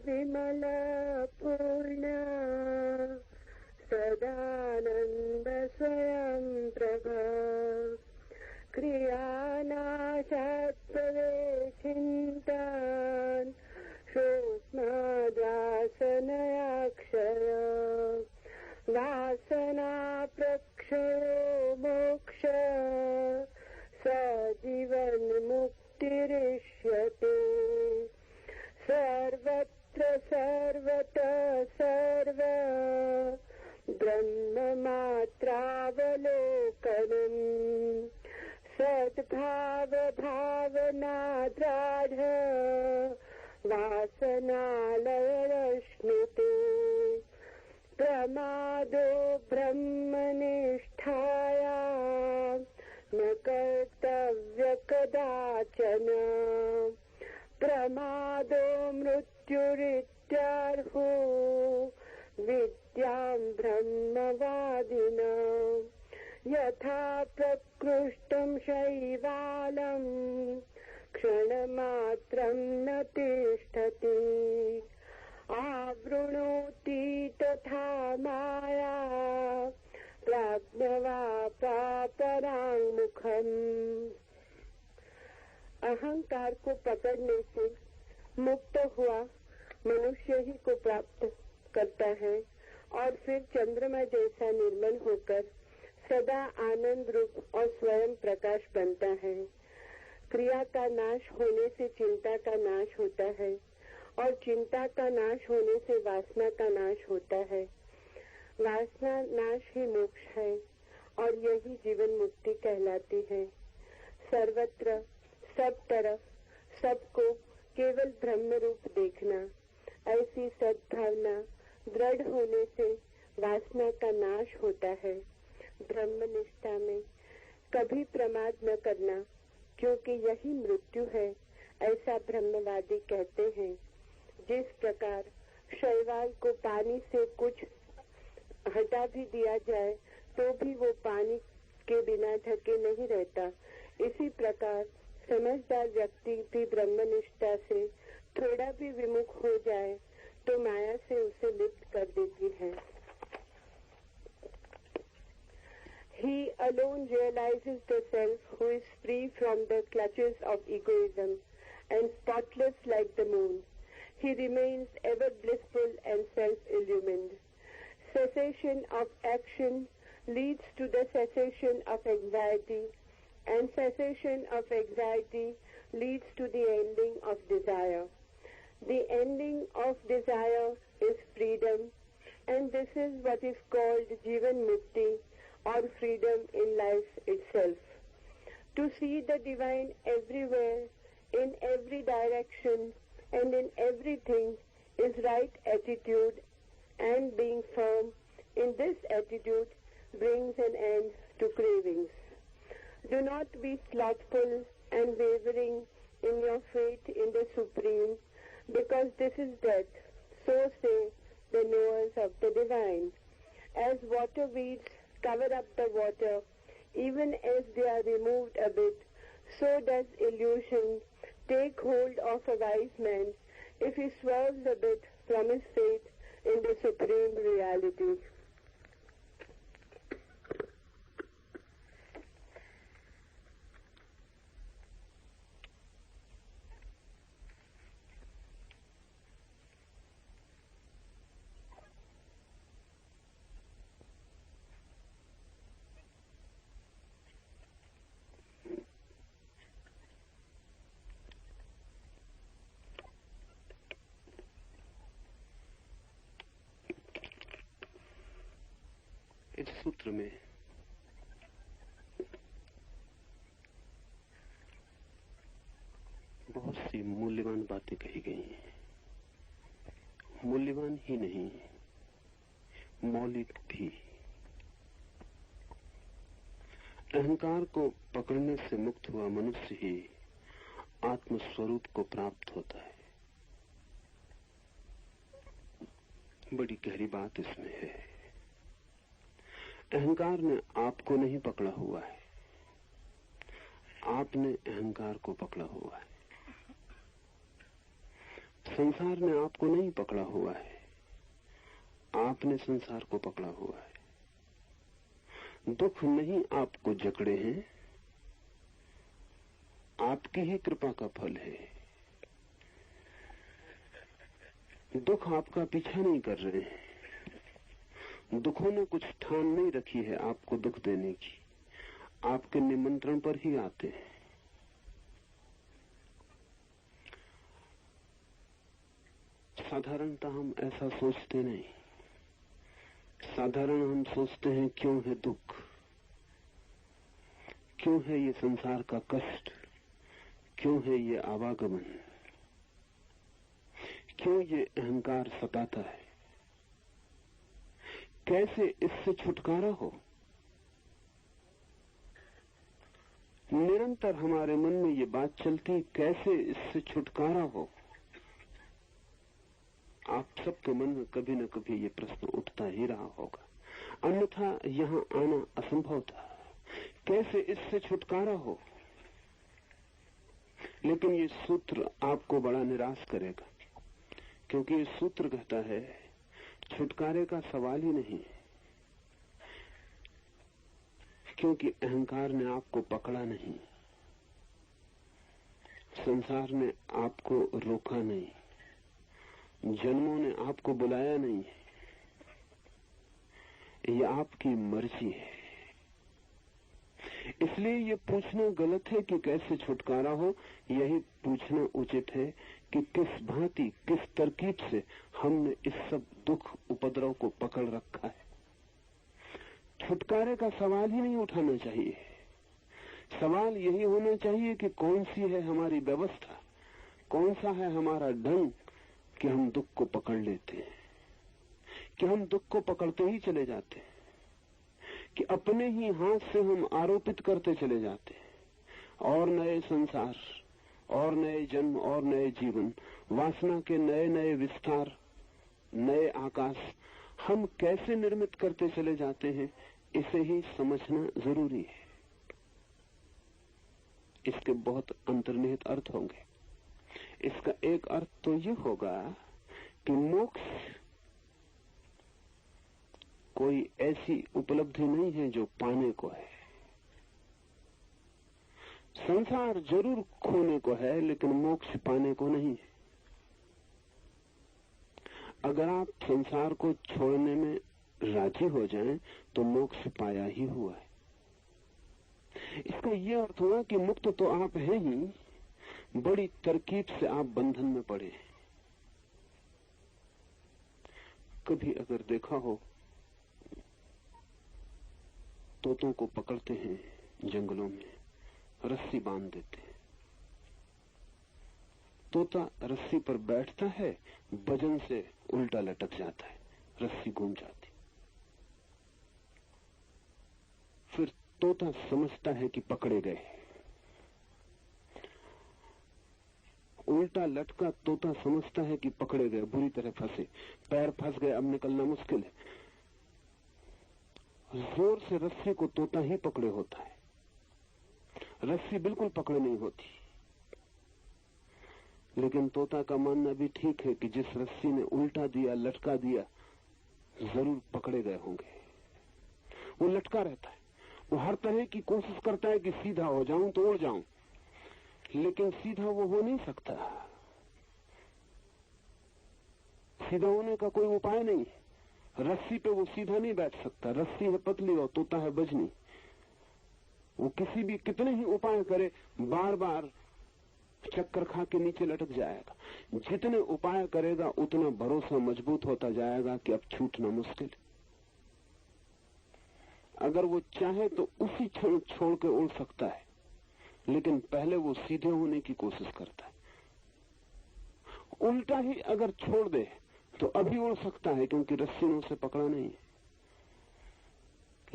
विमल पूर्ण सदानंद स्वयं प्रभा क्रियानाशात्प्रवेशिन्तान् सूक्ष्मदासनयाक्षय वासना प्रक्षयो मोक्ष सजीवन मुक्तिरिष्यते सर्वत्र सर्वतः सर्व ब्रह्ममात्रावलोकनम् सद्भाव भावनाद्राढ वासनालयरश्नुते प्रमादो ब्रह्मनिष्ठाया न कर्तव्य कदाचन प्रमादो मृत्युरित्यार्हो विद्यां ब्रह्मवादिना यथा प्रकृष्टं शैवालं क्षणमात्रं न तिष्ठति आवृणोति तथा माया प्राज्ञवापापराङ्मुखम्। अहंकार को पकड़ने से मुक्त हुआ मनुष्य ही को प्राप्त करता है और फिर चंद्रमा जैसा निर्मल होकर सदा आनंद रूप और स्वयं प्रकाश बनता है। क्रिया का नाश होने से चिंता का नाश होता है और चिंता का नाश होने से वासना का नाश होता है। वासना नाश ही मोक्ष है और यही जीवन मुक्ति कहलाती है। सर्वत्र सब तरफ सबको केवल ब्रह्म रूप देखना, ऐसी सद्भावना दृढ़ होने से वासना का नाश होता है। ब्रह्मनिष्ठा में कभी प्रमाद न करना, क्योंकि यही मृत्यु है, ऐसा ब्रह्मवादी कहते हैं। जिस प्रकार शैवाल को पानी से कुछ हटा भी दिया जाए तो भी वो पानी के बिना ढके नहीं रहता, इसी प्रकार समझदार व्यक्ति भी ब्रह्मनिष्ठा से थोड़ा भी विमुख हो जाए तो माया से उसे लिप्त कर देती है। He alone realizes the self who is free from the clutches of egoism and spotless like the moon. He remains ever blissful and self-illumined. Cessation of action leads to the cessation of anxiety, and cessation of anxiety leads to the ending of desire. The ending of desire is freedom, and this is what is called Jivan Mukti, or freedom in life itself. To see the divine everywhere, in every direction, and in everything is right attitude, and being firm in this attitude brings an end to cravings. Do not be slothful and wavering in your faith in the Supreme, because this is death, so say the knowers of the divine. As water weeds cover up the water, even as they are removed a bit, so does illusion take hold of a wise man if he swerves a bit from his faith in the Supreme Reality. इस सूत्र में बहुत सी मूल्यवान बातें कही गई हैं। मूल्यवान ही नहीं, मौलिक भी। अहंकार को पकड़ने से मुक्त हुआ मनुष्य ही आत्मस्वरूप को प्राप्त होता है। बड़ी गहरी बात इसमें है। अहंकार ने आपको नहीं पकड़ा हुआ है, आपने अहंकार को पकड़ा हुआ है। संसार ने आपको नहीं पकड़ा हुआ है, आपने संसार को पकड़ा हुआ है। दुख नहीं आपको जकड़े हैं, आपकी ही कृपा का फल है। दुख आपका पीछा नहीं कर रहे हैं, दुखों ने कुछ ठान नहीं रखी है आपको दुख देने की, आपके निमंत्रण पर ही आते हैं। साधारणतः हम ऐसा सोचते नहीं। साधारण हम सोचते हैं क्यों है दुख, क्यों है ये संसार का कष्ट, क्यों है ये आवागमन, क्यों ये अहंकार सताता है, कैसे इससे छुटकारा हो। निरंतर हमारे मन में ये बात चलती, कैसे इससे छुटकारा हो। आप सबके मन में कभी न कभी ये प्रश्न उठता ही रहा होगा, अन्यथा यहाँ आना असंभव था। कैसे इससे छुटकारा हो। लेकिन ये सूत्र आपको बड़ा निराश करेगा, क्योंकि ये सूत्र कहता है छुटकारे का सवाल ही नहीं, क्योंकि अहंकार ने आपको पकड़ा नहीं, संसार ने आपको रोका नहीं, जन्मों ने आपको बुलाया नहीं, ये आपकी मर्जी है। इसलिए ये पूछना गलत है कि कैसे छुटकारा हो, यही पूछना उचित है कि किस भांति, किस तरकीब से हमने इस सब दुख उपद्रव को पकड़ रखा है। छुटकारे का सवाल ही नहीं उठाना चाहिए, सवाल यही होना चाहिए कि कौन सी है हमारी व्यवस्था, कौन सा है हमारा ढंग कि हम दुख को पकड़ लेते हैं, कि हम दुख को पकड़ते ही चले जाते हैं, कि अपने ही हाथ से हम आरोपित करते चले जाते हैं, और नए संसार और नए जन्म और नए जीवन, वासना के नए नए विस्तार, नए आकाश हम कैसे निर्मित करते चले जाते हैं, इसे ही समझना जरूरी है। इसके बहुत अंतर्निहित अर्थ होंगे। इसका एक अर्थ तो ये होगा कि मोक्ष कोई ऐसी उपलब्धि नहीं है जो पाने को है। संसार जरूर खोने को है, लेकिन मोक्ष पाने को नहीं है। अगर आप संसार को छोड़ने में राजी हो जाएं, तो मोक्ष पाया ही हुआ है। इसका यह अर्थ हुआ कि मुक्त तो आप हैं ही, बड़ी तरकीब से आप बंधन में पड़े। कभी अगर देखा हो, तोतों को पकड़ते हैं जंगलों में, रस्सी बांध देते हैं, तोता रस्सी पर बैठता है, वजन से उल्टा लटक जाता है, रस्सी घूम जाती। फिर तोता समझता है कि पकड़े गए। उल्टा लटका तोता समझता है कि पकड़े गए, बुरी तरह फंसे, पैर फंस गए, अब निकलना मुश्किल है। जोर से रस्सी को तोता ही पकड़े होता है, रस्सी बिल्कुल पकड़े नहीं होती। लेकिन तोता का मानना भी ठीक है कि जिस रस्सी ने उल्टा दिया, लटका दिया, जरूर पकड़े गए होंगे। वो लटका रहता है, वो हर तरह की कोशिश करता है कि सीधा हो जाऊं तो उड़ जाऊं, लेकिन सीधा वो हो नहीं सकता। सीधा होने का कोई उपाय नहीं है। रस्सी पे वो सीधा नहीं बैठ सकता, रस्सी है पतली और तोता है बजनी। वो किसी भी कितने ही उपाय करे, बार बार चक्कर खा के नीचे लटक जाएगा। जितने उपाय करेगा उतना भरोसा मजबूत होता जाएगा कि अब छूटना मुश्किल। अगर वो चाहे तो उसी क्षण छोड़ के उड़ सकता है, लेकिन पहले वो सीधे होने की कोशिश करता है। उल्टा ही अगर छोड़ दे तो अभी उड़ सकता है, क्योंकि रस्सी ने उसे पकड़ा नहीं है।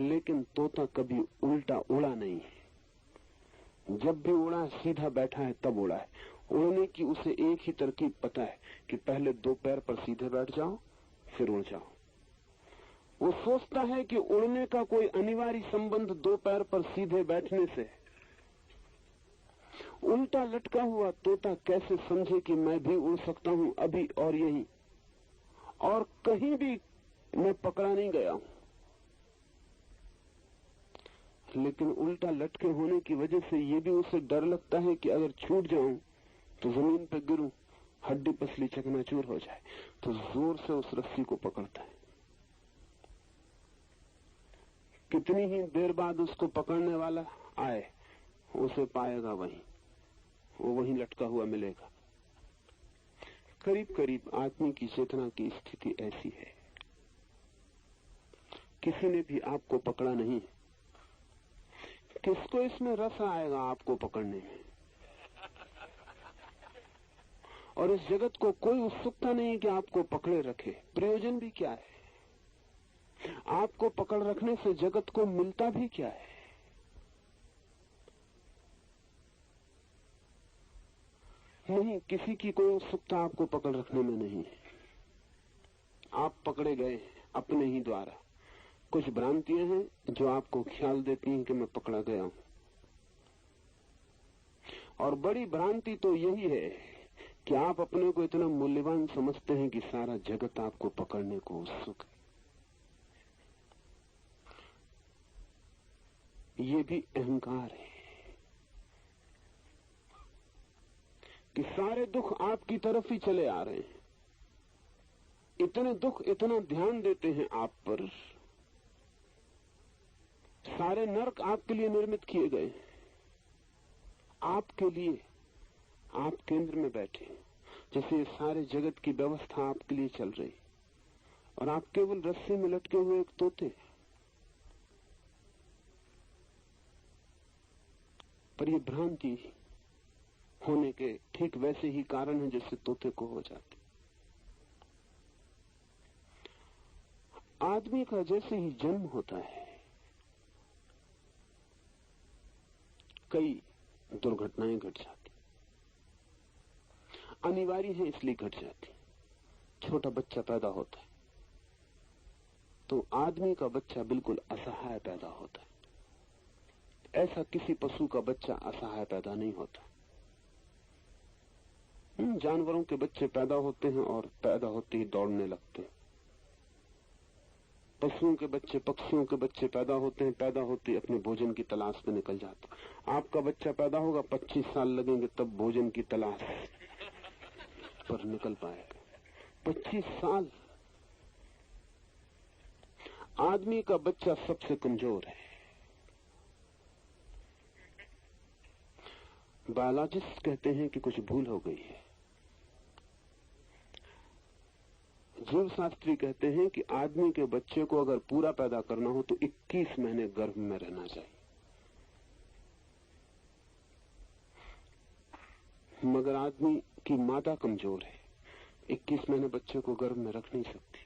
लेकिन तोता कभी उल्टा उड़ा नहीं है। जब भी उड़ा, सीधा बैठा है तब उड़ा है। उड़ने की उसे एक ही तरकीब पता है कि पहले दो पैर पर सीधे बैठ जाओ, फिर उड़ जाओ। वो सोचता है कि उड़ने का कोई अनिवार्य संबंध दो पैर पर सीधे बैठने से है। उल्टा लटका हुआ तोता कैसे समझे कि मैं भी उड़ सकता हूं अभी और यहीं, और कहीं भी मैं पकड़ा नहीं गया हूं। लेकिन उल्टा लटके होने की वजह से ये भी उसे डर लगता है कि अगर छूट जाऊं तो जमीन पर गिरूं, हड्डी पसली चकनाचूर हो जाए, तो जोर से उस रस्सी को पकड़ता है। कितनी ही देर बाद उसको पकड़ने वाला आए, उसे पाएगा वहीं, वो वहीं लटका हुआ मिलेगा। करीब करीब आदमी की चेतना की स्थिति ऐसी है। किसी ने भी आपको पकड़ा नहीं है। किसको इसमें रस आएगा आपको पकड़ने में? और इस जगत को कोई उत्सुकता नहीं कि आपको पकड़े रखे। प्रयोजन भी क्या है? आपको पकड़ रखने से जगत को मिलता भी क्या है? नहीं, किसी की कोई उत्सुकता आपको पकड़ रखने में नहीं है। आप पकड़े गए अपने ही द्वारा। कुछ भ्रांतियां हैं जो आपको ख्याल देती हैं कि मैं पकड़ा गया हूं, और बड़ी भ्रांति तो यही है कि आप अपने को इतना मूल्यवान समझते हैं कि सारा जगत आपको पकड़ने को उत्सुक है। ये भी अहंकार है कि सारे दुख आपकी तरफ ही चले आ रहे हैं। इतने दुख, इतना ध्यान देते हैं आप पर। सारे नरक आपके लिए निर्मित किए गए, आपके लिए। आप केंद्र में बैठे, जैसे सारे जगत की व्यवस्था आपके लिए चल रही, और आप केवल रस्सी में लटके हुए एक तोते। पर ये भ्रांति होने के ठीक वैसे ही कारण है जैसे तोते को हो जाते। आदमी का जैसे ही जन्म होता है, कई दुर्घटनाएं घट जाती, अनिवार्य है इसलिए घट जाती। छोटा बच्चा पैदा होता है तो आदमी का बच्चा बिल्कुल असहाय पैदा होता है। ऐसा किसी पशु का बच्चा असहाय पैदा नहीं होता। जानवरों के बच्चे पैदा होते हैं और पैदा होते ही दौड़ने लगते हैं। पशुओं के बच्चे, पक्षियों के बच्चे पैदा होते हैं, पैदा होते अपने भोजन की तलाश में निकल जाते। आपका बच्चा पैदा होगा, 25 साल लगेंगे तब भोजन की तलाश पर निकल पाएगा। 25 साल। आदमी का बच्चा सबसे कमजोर है। बायोलॉजिस्ट कहते हैं कि कुछ भूल हो गई है। जीव शास्त्री कहते हैं कि आदमी के बच्चे को अगर पूरा पैदा करना हो तो 21 महीने गर्भ में रहना चाहिए, मगर आदमी की मादा कमजोर है, 21 महीने बच्चे को गर्भ में रख नहीं सकती।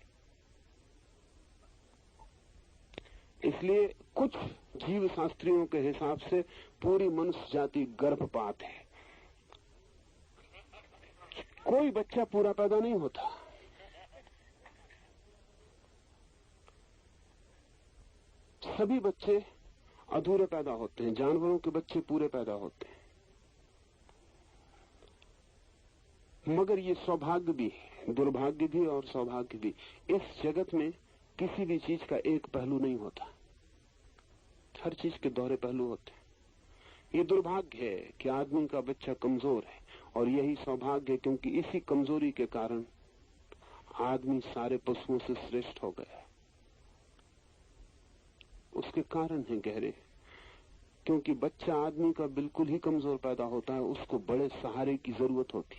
इसलिए कुछ जीव शास्त्रियों के हिसाब से पूरी मनुष्य जाति गर्भपात है। कोई बच्चा पूरा पैदा नहीं होता। सभी बच्चे अधूरे पैदा होते हैं। जानवरों के बच्चे पूरे पैदा होते हैं। मगर ये सौभाग्य भी है, दुर्भाग्य भी और सौभाग्य भी। इस जगत में किसी भी चीज का एक पहलू नहीं होता, हर चीज के दोहरे पहलू होते हैं। ये दुर्भाग्य है कि आदमी का बच्चा कमजोर है, और यही सौभाग्य है क्योंकि इसी कमजोरी के कारण आदमी सारे पशुओं से श्रेष्ठ हो गया है। उसके कारण है गहरे, क्योंकि बच्चा आदमी का बिल्कुल ही कमजोर पैदा होता है, उसको बड़े सहारे की जरूरत होती,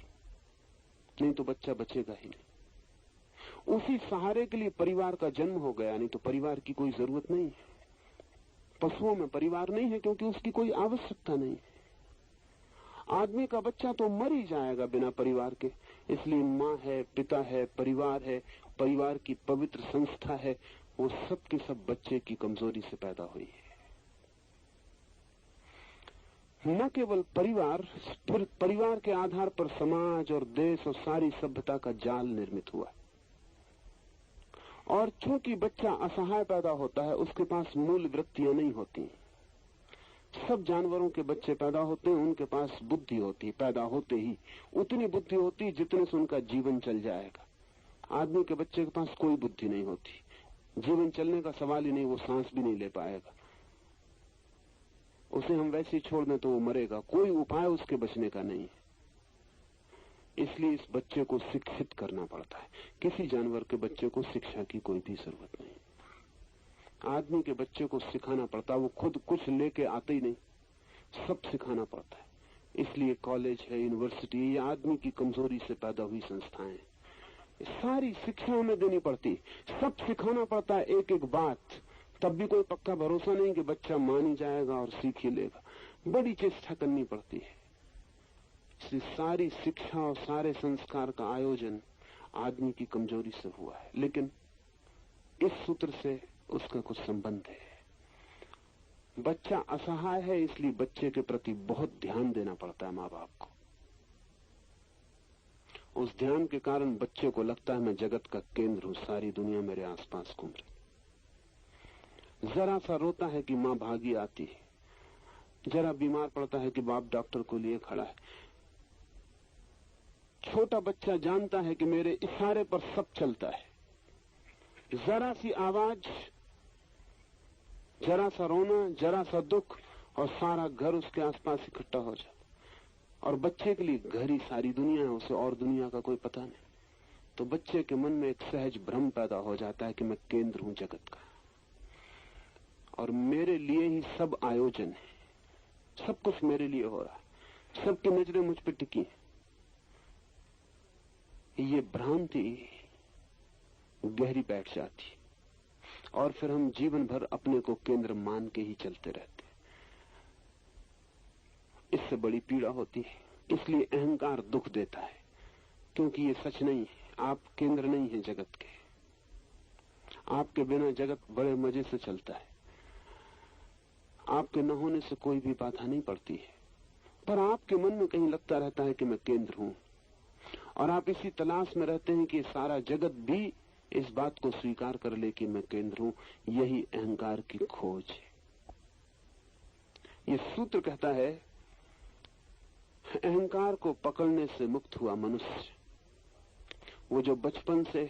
नहीं तो बच्चा बचेगा ही नहीं। उसी सहारे के लिए परिवार का जन्म हो गया, नहीं तो परिवार की कोई जरूरत नहीं है। पशुओं में परिवार नहीं है क्योंकि उसकी कोई आवश्यकता नहीं है। आदमी का बच्चा तो मर ही जाएगा बिना परिवार के, इसलिए माँ है, पिता है, परिवार की पवित्र संस्था है, वो सब के सब बच्चे की कमजोरी से पैदा हुई है। न केवल परिवार, फिर परिवार के आधार पर समाज और देश और सारी सभ्यता का जाल निर्मित हुआ। और चूंकि बच्चा असहाय पैदा होता है, उसके पास मूल वृत्तियां नहीं होती। सब जानवरों के बच्चे पैदा होते हैं, उनके पास बुद्धि होती, पैदा होते ही उतनी बुद्धि होती जितने से उनका जीवन चल जाएगा। आदमी के बच्चे के पास कोई बुद्धि नहीं होती, जीवन चलने का सवाल ही नहीं, वो सांस भी नहीं ले पाएगा। उसे हम वैसे ही छोड़ दें तो वो मरेगा, कोई उपाय उसके बचने का नहीं है। इसलिए इस बच्चे को शिक्षित करना पड़ता है। किसी जानवर के बच्चे को शिक्षा की कोई भी जरूरत नहीं। आदमी के बच्चे को सिखाना पड़ता है, वो खुद कुछ लेके आते ही नहीं, सब सिखाना पड़ता है। इसलिए कॉलेज है, यूनिवर्सिटी, ये आदमी की कमजोरी से पैदा हुई संस्थाएं हैं। सारी शिक्षा हमें देनी पड़ती, सब सिखाना पड़ता है, एक एक बात। तब भी कोई पक्का भरोसा नहीं कि बच्चा मान ही जाएगा और सीख ही लेगा, बड़ी चेष्टा करनी पड़ती है। इसलिए सारी शिक्षा और सारे संस्कार का आयोजन आदमी की कमजोरी से हुआ है। लेकिन इस सूत्र से उसका कुछ संबंध है। बच्चा असहाय है, इसलिए बच्चे के प्रति बहुत ध्यान देना पड़ता है माँ बाप को। उस ध्यान के कारण बच्चे को लगता है मैं जगत का केंद्र हूं, सारी दुनिया मेरे आसपास घूम रही। जरा सा रोता है कि माँ भागी आती है, जरा बीमार पड़ता है कि बाप डॉक्टर को लिए खड़ा है। छोटा बच्चा जानता है कि मेरे इशारे पर सब चलता है। जरा सी आवाज, जरा सा रोना, जरा सा दुख और सारा घर उसके आसपास इकट्ठा हो जाता। और बच्चे के लिए घर ही सारी दुनिया है, उसे और दुनिया का कोई पता नहीं। तो बच्चे के मन में एक सहज भ्रम पैदा हो जाता है कि मैं केंद्र हूं जगत का और मेरे लिए ही सब आयोजन है, सब कुछ मेरे लिए हो रहा है, सबकी नजरें मुझ पर टिकी हैं। ये भ्रांति गहरी बैठ जाती और फिर हम जीवन भर अपने को केंद्र मान के ही चलते रहते। इससे बड़ी पीड़ा होती है। इसलिए अहंकार दुख देता है, क्योंकि ये सच नहीं है। आप केंद्र नहीं है जगत के, आपके बिना जगत बड़े मजे से चलता है। आपके न होने से कोई भी बाधा नहीं पड़ती है, पर आपके मन में कहीं लगता रहता है कि मैं केंद्र हूं, और आप इसी तलाश में रहते हैं कि सारा जगत भी इस बात को स्वीकार कर ले कि मैं केंद्र हूं। यही अहंकार की खोज है। ये सूत्र कहता है, अहंकार को पकड़ने से मुक्त हुआ मनुष्य, वो जो बचपन से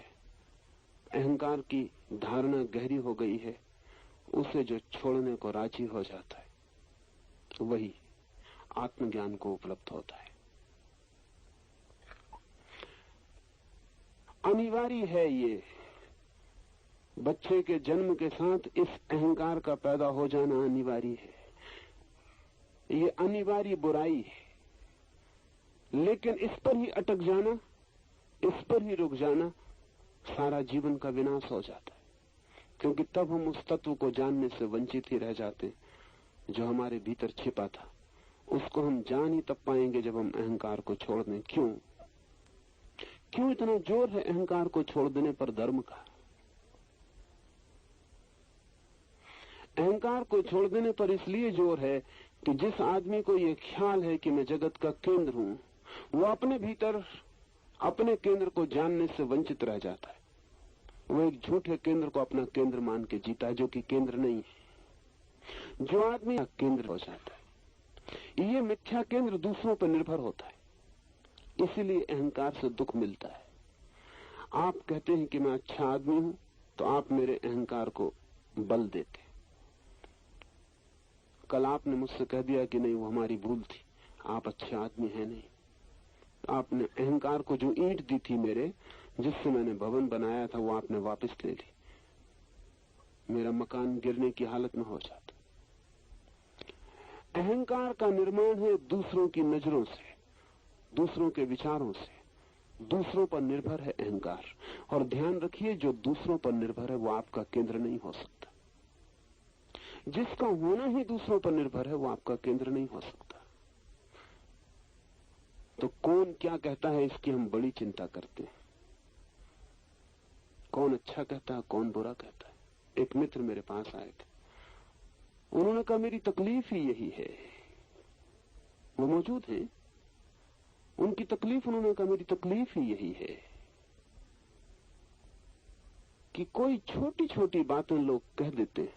अहंकार की धारणा गहरी हो गई है, उसे जो छोड़ने को राजी हो जाता है, वही आत्मज्ञान को उपलब्ध होता है। अनिवार्य है ये, बच्चे के जन्म के साथ इस अहंकार का पैदा हो जाना अनिवार्य है। ये अनिवार्य बुराई है, लेकिन इस पर ही अटक जाना, इस पर ही रुक जाना, सारा जीवन का विनाश हो जाता है। क्योंकि तब हम उस तत्व को जानने से वंचित ही रह जाते जो हमारे भीतर छिपा था। उसको हम जान ही तब पाएंगे जब हम अहंकार को छोड़ दें। क्यों इतना जोर है अहंकार को छोड़ देने पर धर्म का? अहंकार को छोड़ देने पर इसलिए जोर है कि जिस आदमी को यह ख्याल है कि मैं जगत का केंद्र हूं, वो अपने भीतर अपने केंद्र को जानने से वंचित रह जाता है। वो एक झूठे केंद्र को अपना केंद्र मान के जीता है, जो कि केंद्र नहीं है। जो आदमी केंद्र हो जाता है, ये मिथ्या केंद्र दूसरों पर निर्भर होता है, इसीलिए अहंकार से दुख मिलता है। आप कहते हैं कि मैं अच्छा आदमी हूं, तो आप मेरे अहंकार को बल देते। कल आपने मुझसे कह दिया कि नहीं, वो हमारी भूल थी, आप अच्छे आदमी हैं नहीं। आपने अहंकार को जो ईंट दी थी मेरे, जिससे मैंने भवन बनाया था, वो आपने वापस ले ली। मेरा मकान गिरने की हालत में हो जाता। अहंकार का निर्माण है दूसरों की नजरों से, दूसरों के विचारों से। दूसरों पर निर्भर है अहंकार। और ध्यान रखिए, जो दूसरों पर निर्भर है वो आपका केंद्र नहीं हो सकता। जिसका होना ही दूसरों पर निर्भर है वो आपका केंद्र नहीं हो सकता। तो कौन क्या कहता है, इसकी हम बड़ी चिंता करते हैं। कौन अच्छा कहता है, कौन बुरा कहता है। एक मित्र मेरे पास आए थे, उन्होंने कहा मेरी तकलीफ ही यही है। वो मौजूद हैं, उनकी तकलीफ, उन्होंने कहा मेरी तकलीफ ही यही है कि कोई छोटी छोटी बातें लोग कह देते हैं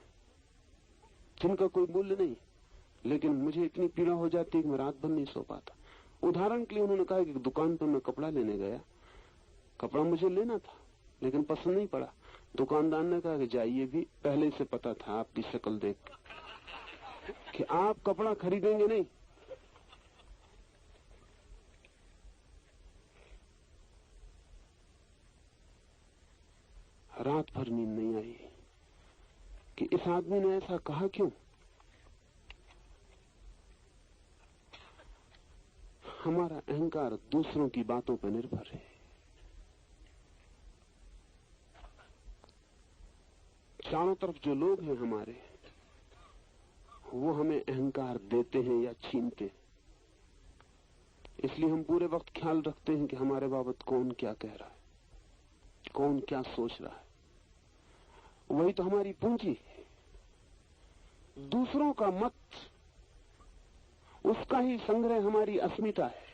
जिनका कोई मूल्य नहीं। लेकिन मुझे इतनी पीड़ा हो जाती है कि मैं रात भर नहीं सो पाता। उदाहरण के लिए उन्होंने कहा कि दुकान पर मैं कपड़ा लेने गया, कपड़ा मुझे लेना था लेकिन पसंद नहीं पड़ा। दुकानदार ने कहा कि जाइए, भी पहले से पता था आपकी शक्ल देख कि आप कपड़ा खरीदेंगे नहीं। रात भर नींद नहीं आई कि इस आदमी ने ऐसा कहा क्यों। हमारा अहंकार दूसरों की बातों पर निर्भर है। चारों तरफ जो लोग हैं हमारे, वो हमें अहंकार देते हैं या छीनते हैं। इसलिए हम पूरे वक्त ख्याल रखते हैं कि हमारे बाबत कौन क्या कह रहा है, कौन क्या सोच रहा है। वही तो हमारी पूंजी है। दूसरों का मत, उसका ही संग्रह हमारी अस्मिता है।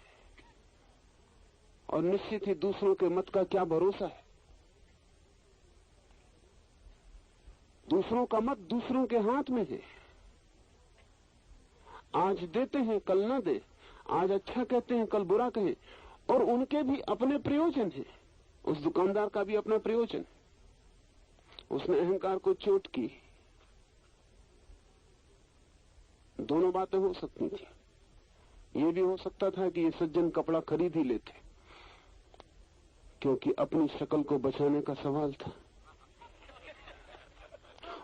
और निश्चित ही दूसरों के मत का क्या भरोसा है। दूसरों का मत दूसरों के हाथ में है। आज देते हैं कल ना दे, आज अच्छा कहते हैं कल बुरा कहें। और उनके भी अपने प्रयोजन हैं, उस दुकानदार का भी अपना प्रयोजन। उसने अहंकार को चोट की। दोनों बातें हो सकती थी। ये भी हो सकता था कि ये सज्जन कपड़ा खरीद ही लेते, क्योंकि अपनी शक्ल को बचाने का सवाल था।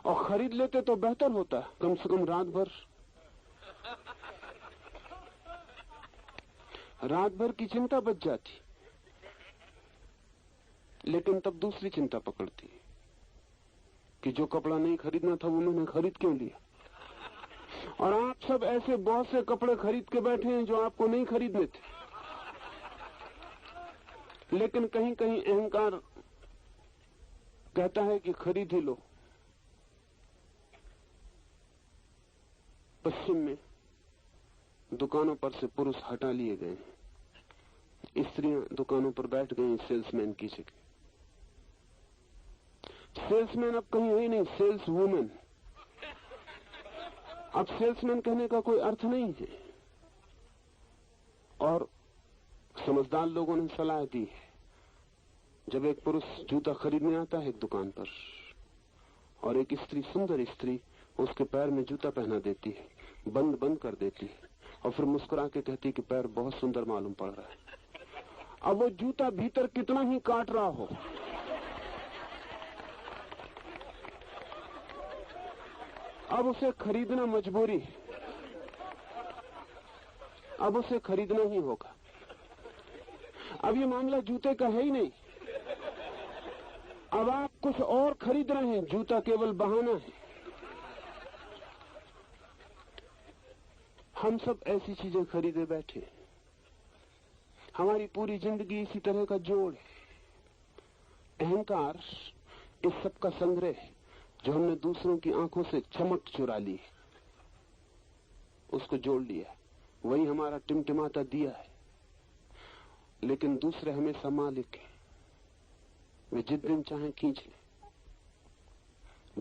और खरीद लेते तो बेहतर होता, कम से कम रात भर की चिंता बच जाती। लेकिन तब दूसरी चिंता पकड़ती कि जो कपड़ा नहीं खरीदना था वो मैंने खरीद क्यों लिया। और आप सब ऐसे बहुत से कपड़े खरीद के बैठे हैं जो आपको नहीं खरीदने थे। लेकिन कहीं कहीं अहंकार कहता है कि खरीद ही लो। पश्चिम में दुकानों पर से पुरुष हटा लिए गए, स्त्रियां दुकानों पर बैठ गई सेल्समैन की जगह। सेल्समैन अब कहीं है नहीं, सेल्स वुमेन। अब सेल्समैन कहने का कोई अर्थ नहीं है। और समझदार लोगों ने सलाह दी है, जब एक पुरुष जूता खरीदने आता है एक दुकान पर और एक स्त्री, सुंदर स्त्री, उसके पैर में जूता पहना देती है, बंद कर देती है और फिर मुस्कुरा के कहती है कि पैर बहुत सुंदर मालूम पड़ रहा है। अब वो जूता भीतर कितना ही काट रहा हो, अब उसे खरीदना मजबूरी है। अब उसे खरीदना ही होगा। अब ये मामला जूते का है ही नहीं। अब आप कुछ और खरीद रहे हैं, जूता केवल बहाना है। हम सब ऐसी चीजें खरीदे बैठे। हमारी पूरी जिंदगी इसी तरह का जोड़ है। अहंकार इस सब का संग्रह है, जो हमने दूसरों की आंखों से चमक चुरा ली, उसको जोड़ लिया। वही हमारा टिमटिमाता दिया है। लेकिन दूसरे हमेशा मालिक है, वे जिस दिन चाहे खींच ले।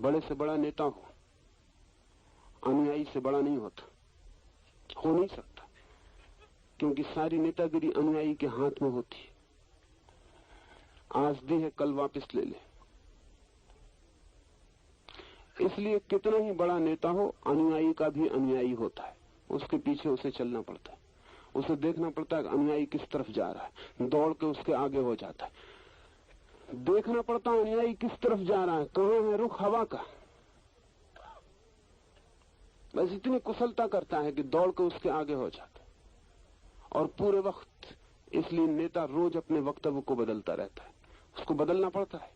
बड़े से बड़ा नेता हो, अनुयायी से बड़ा नहीं होता, हो नहीं सकता, क्योंकि सारी नेतागिरी अनुयायी के हाथ में होती है। आज दी है कल वापस ले ले। इसलिए कितना ही बड़ा नेता हो, अनुयायी का भी अनुयायी होता है। उसके पीछे उसे चलना पड़ता है, उसे देखना पड़ता है कि अनुयायी किस तरफ जा रहा है, दौड़ के उसके आगे हो जाता है। देखना पड़ता है अनुयायी किस तरफ जा रहा है, कहां है रुख हवा का। बस इतनी कुशलता करता है कि दौड़ के उसके आगे हो जाता है। और पूरे वक्त इसलिए नेता रोज अपने वक्तव्य को बदलता रहता है, उसको बदलना पड़ता है।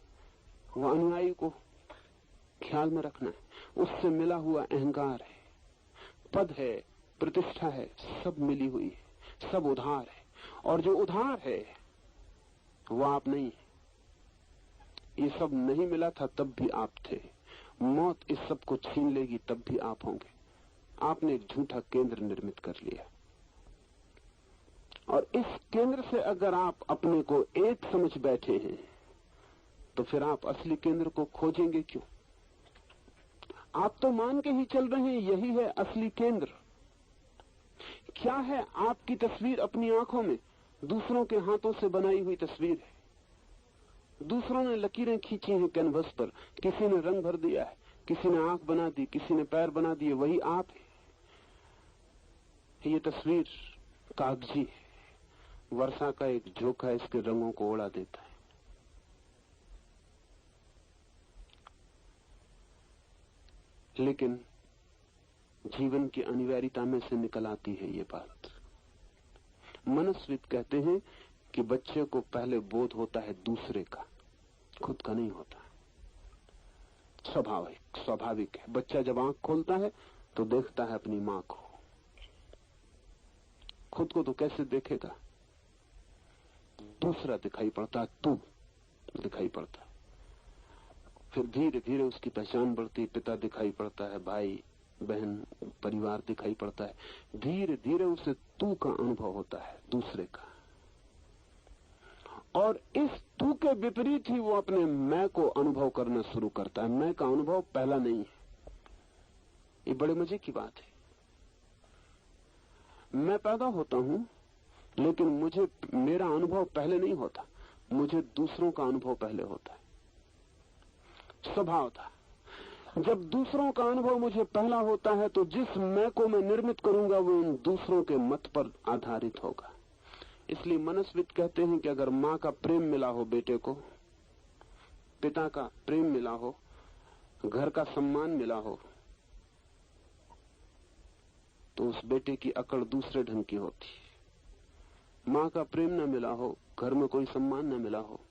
वो अनुयायी को ख्याल में रखना है। उससे मिला हुआ अहंकार है, पद है, प्रतिष्ठा है, सब मिली हुई है, सब उधार है। और जो उधार है वो आप नहीं है। ये सब नहीं मिला था तब भी आप थे। मौत इस सब को छीन लेगी तब भी आप होंगे। आपने एक झूठा केंद्र निर्मित कर लिया, और इस केंद्र से अगर आप अपने को एक समझ बैठे हैं तो फिर आप असली केंद्र को खोजेंगे क्यों? आप तो मान के ही चल रहे हैं यही है असली केंद्र, क्या है आपकी तस्वीर अपनी आंखों में? दूसरों के हाथों से बनाई हुई तस्वीर है। दूसरों ने लकीरें खींची हैं कैनवस पर, किसी ने रंग भर दिया है, किसी ने आंख बना दी, किसी ने पैर बना दिए, वही आप है। ये तस्वीर कागजी है, वर्षा का एक झोंका इसके रंगों को उड़ा देता है। लेकिन जीवन की अनिवार्यता में से निकल आती है ये बात। मनस्विद कहते हैं कि बच्चे को पहले बोध होता है दूसरे का, खुद का नहीं होता। स्वाभाविक है। बच्चा जब आंख खोलता है तो देखता है अपनी मां को, खुद को तो कैसे देखेगा? दूसरा दिखाई पड़ता है, तू दिखाई पड़ता है। फिर धीरे धीरे उसकी पहचान बढ़ती, पिता दिखाई पड़ता है, भाई बहन परिवार दिखाई पड़ता है। धीरे धीरे उसे तू का अनुभव होता है, दूसरे का। और इस तू के विपरीत ही वो अपने मैं को अनुभव करना शुरू करता है। मैं का अनुभव पहला नहीं है। ये बड़े मजे की बात है। मैं पैदा होता हूं, लेकिन मुझे मेरा अनुभव पहले नहीं होता, मुझे दूसरों का अनुभव पहले होता है। स्वभाव था। जब दूसरों का अनुभव मुझे पहला होता है तो जिस मैं को मैं निर्मित करूंगा वो उन दूसरों के मत पर आधारित होगा। इसलिए मनस्विद कहते हैं कि अगर मां का प्रेम मिला हो बेटे को, पिता का प्रेम मिला हो, घर का सम्मान मिला हो, तो उस बेटे की अकड़ दूसरे ढंग की होती है। मां का प्रेम न मिला हो, घर में कोई सम्मान न मिला हो,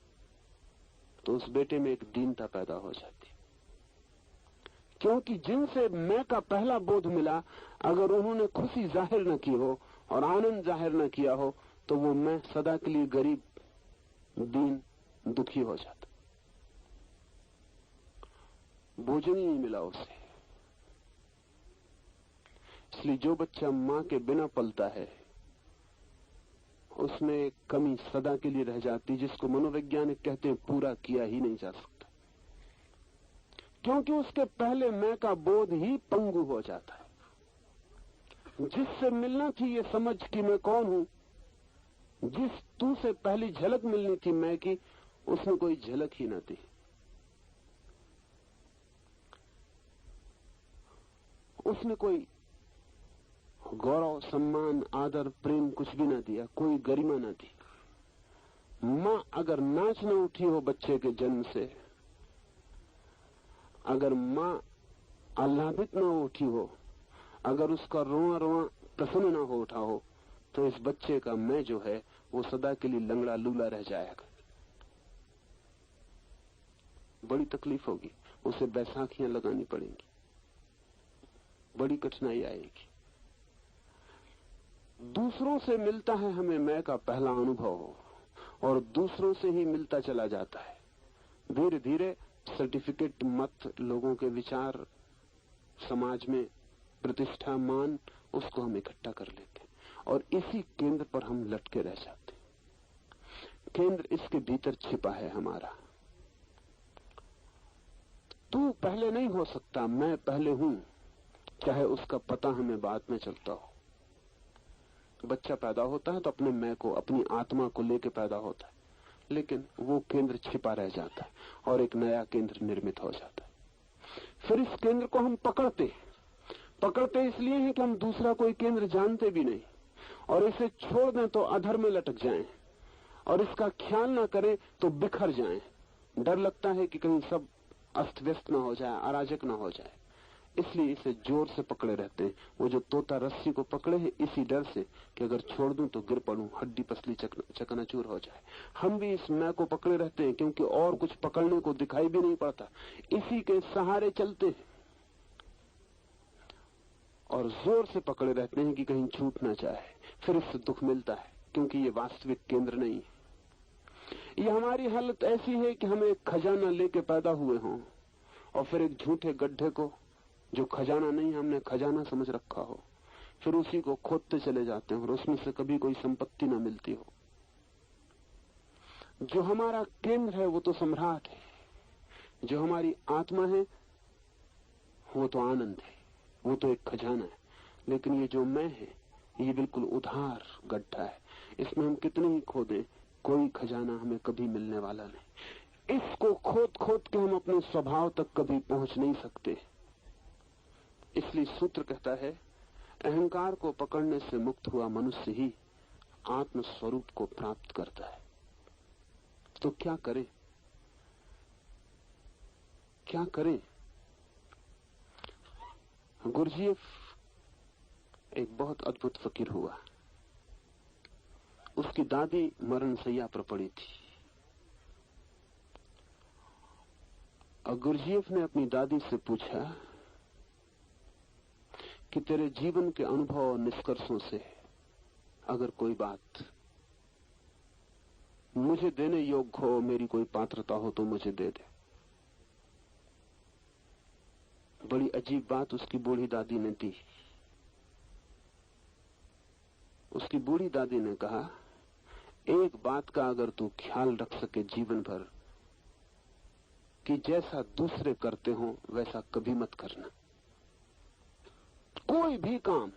तो उस बेटे में एक दीनता पैदा हो जाती। क्योंकि जिनसे मैं का पहला बोध मिला, अगर उन्होंने खुशी जाहिर न की हो और आनंद जाहिर न किया हो, तो वो मैं सदा के लिए गरीब, दीन, दुखी हो जाता। भोजन ही नहीं मिला उसे। इसलिए जो बच्चा मां के बिना पलता है, उसमें एक कमी सदा के लिए रह जाती, जिसको मनोवैज्ञानिक कहते हैं पूरा किया ही नहीं जा सकता। क्योंकि उसके पहले मैं का बोध ही पंगु हो जाता है। जिससे मिलना थी ये समझ कि मैं कौन हूं, जिस तू से पहली झलक मिलनी थी मैं की, उसमें कोई झलक ही न थी। उसने कोई गौरव, सम्मान, आदर, प्रेम कुछ भी ना दिया, कोई गरिमा ना दी। मां अगर नाच न उठी हो बच्चे के जन्म से, अगर मां आह्लादित न उठी हो, अगर उसका रोआ रोआ प्रसन्न न हो उठा हो, तो इस बच्चे का मैं जो है वो सदा के लिए लंगड़ा लूला रह जाएगा। बड़ी तकलीफ होगी, उसे बैसाखियां लगानी पड़ेंगी, बड़ी कठिनाई आएगी। दूसरों से मिलता है हमें मैं का पहला अनुभव, और दूसरों से ही मिलता चला जाता है। धीरे धीरे सर्टिफिकेट, मत, लोगों के विचार, समाज में प्रतिष्ठा, मान, उसको हम इकट्ठा कर लेते हैं और इसी केंद्र पर हम लटके रह जाते हैं। केंद्र इसके भीतर छिपा है हमारा। तू पहले नहीं हो सकता, मैं पहले हूं, चाहे उसका पता हमें बाद में चलता हो। बच्चा पैदा होता है तो अपने मैं को, अपनी आत्मा को लेके पैदा होता है, लेकिन वो केंद्र छिपा रह जाता है और एक नया केंद्र निर्मित हो जाता है। फिर इस केंद्र को हम पकड़ते इसलिए हैं कि हम दूसरा कोई केंद्र जानते भी नहीं, और इसे छोड़ दें तो अधर में लटक जाएं, और इसका ख्याल ना करें तो बिखर जाएं। डर लगता है कि कहीं सब अस्त व्यस्त ना हो जाए, अराजक ना हो जाए, इसलिए इसे जोर से पकड़े रहते हैं। वो जो तोता रस्सी को पकड़े है इसी डर से कि अगर छोड़ दूं तो गिर पड़ूं, हड्डी पसली चकनाचूर हो जाए। हम भी इस मैं को पकड़े रहते हैं क्योंकि और कुछ पकड़ने को दिखाई भी नहीं पड़ता, इसी के सहारे चलते हैं और जोर से पकड़े रहते हैं कि कहीं छूट ना जाए। फिर इससे दुख मिलता है क्योंकि ये वास्तविक केंद्र नहीं है। ये हमारी हालत ऐसी है कि हम एक खजाना लेके पैदा हुए हों और फिर एक झूठे गड्ढे को, जो खजाना नहीं हमने खजाना समझ रखा हो, फिर उसी को खोदते चले जाते हैं और उसमें से कभी कोई संपत्ति ना मिलती हो। जो हमारा केंद्र है वो तो सम्राट है, जो हमारी आत्मा है वो तो आनंद है, वो तो एक खजाना है। लेकिन ये जो मैं है ये बिल्कुल उधार गड्ढा है, इसमें हम कितने ही खोदें कोई खजाना हमें कभी मिलने वाला नहीं। इसको खोद खोद के हम अपने स्वभाव तक कभी पहुंच नहीं सकते। इसलिए सूत्र कहता है, अहंकार को पकड़ने से मुक्त हुआ मनुष्य ही आत्म स्वरूप को प्राप्त करता है। तो क्या करें, क्या करें? गुरजीएफ एक बहुत अद्भुत फकीर हुआ। उसकी दादी मरण शैया पर पड़ी थी और गुरजीएफ ने अपनी दादी से पूछा कि तेरे जीवन के अनुभव और निष्कर्षों से अगर कोई बात मुझे देने योग्य हो, मेरी कोई पात्रता हो, तो मुझे दे दे। बड़ी अजीब बात उसकी बूढ़ी दादी ने दी। उसकी बूढ़ी दादी ने कहा, एक बात का अगर तू ख्याल रख सके जीवन भर, कि जैसा दूसरे करते हो वैसा कभी मत करना। कोई भी काम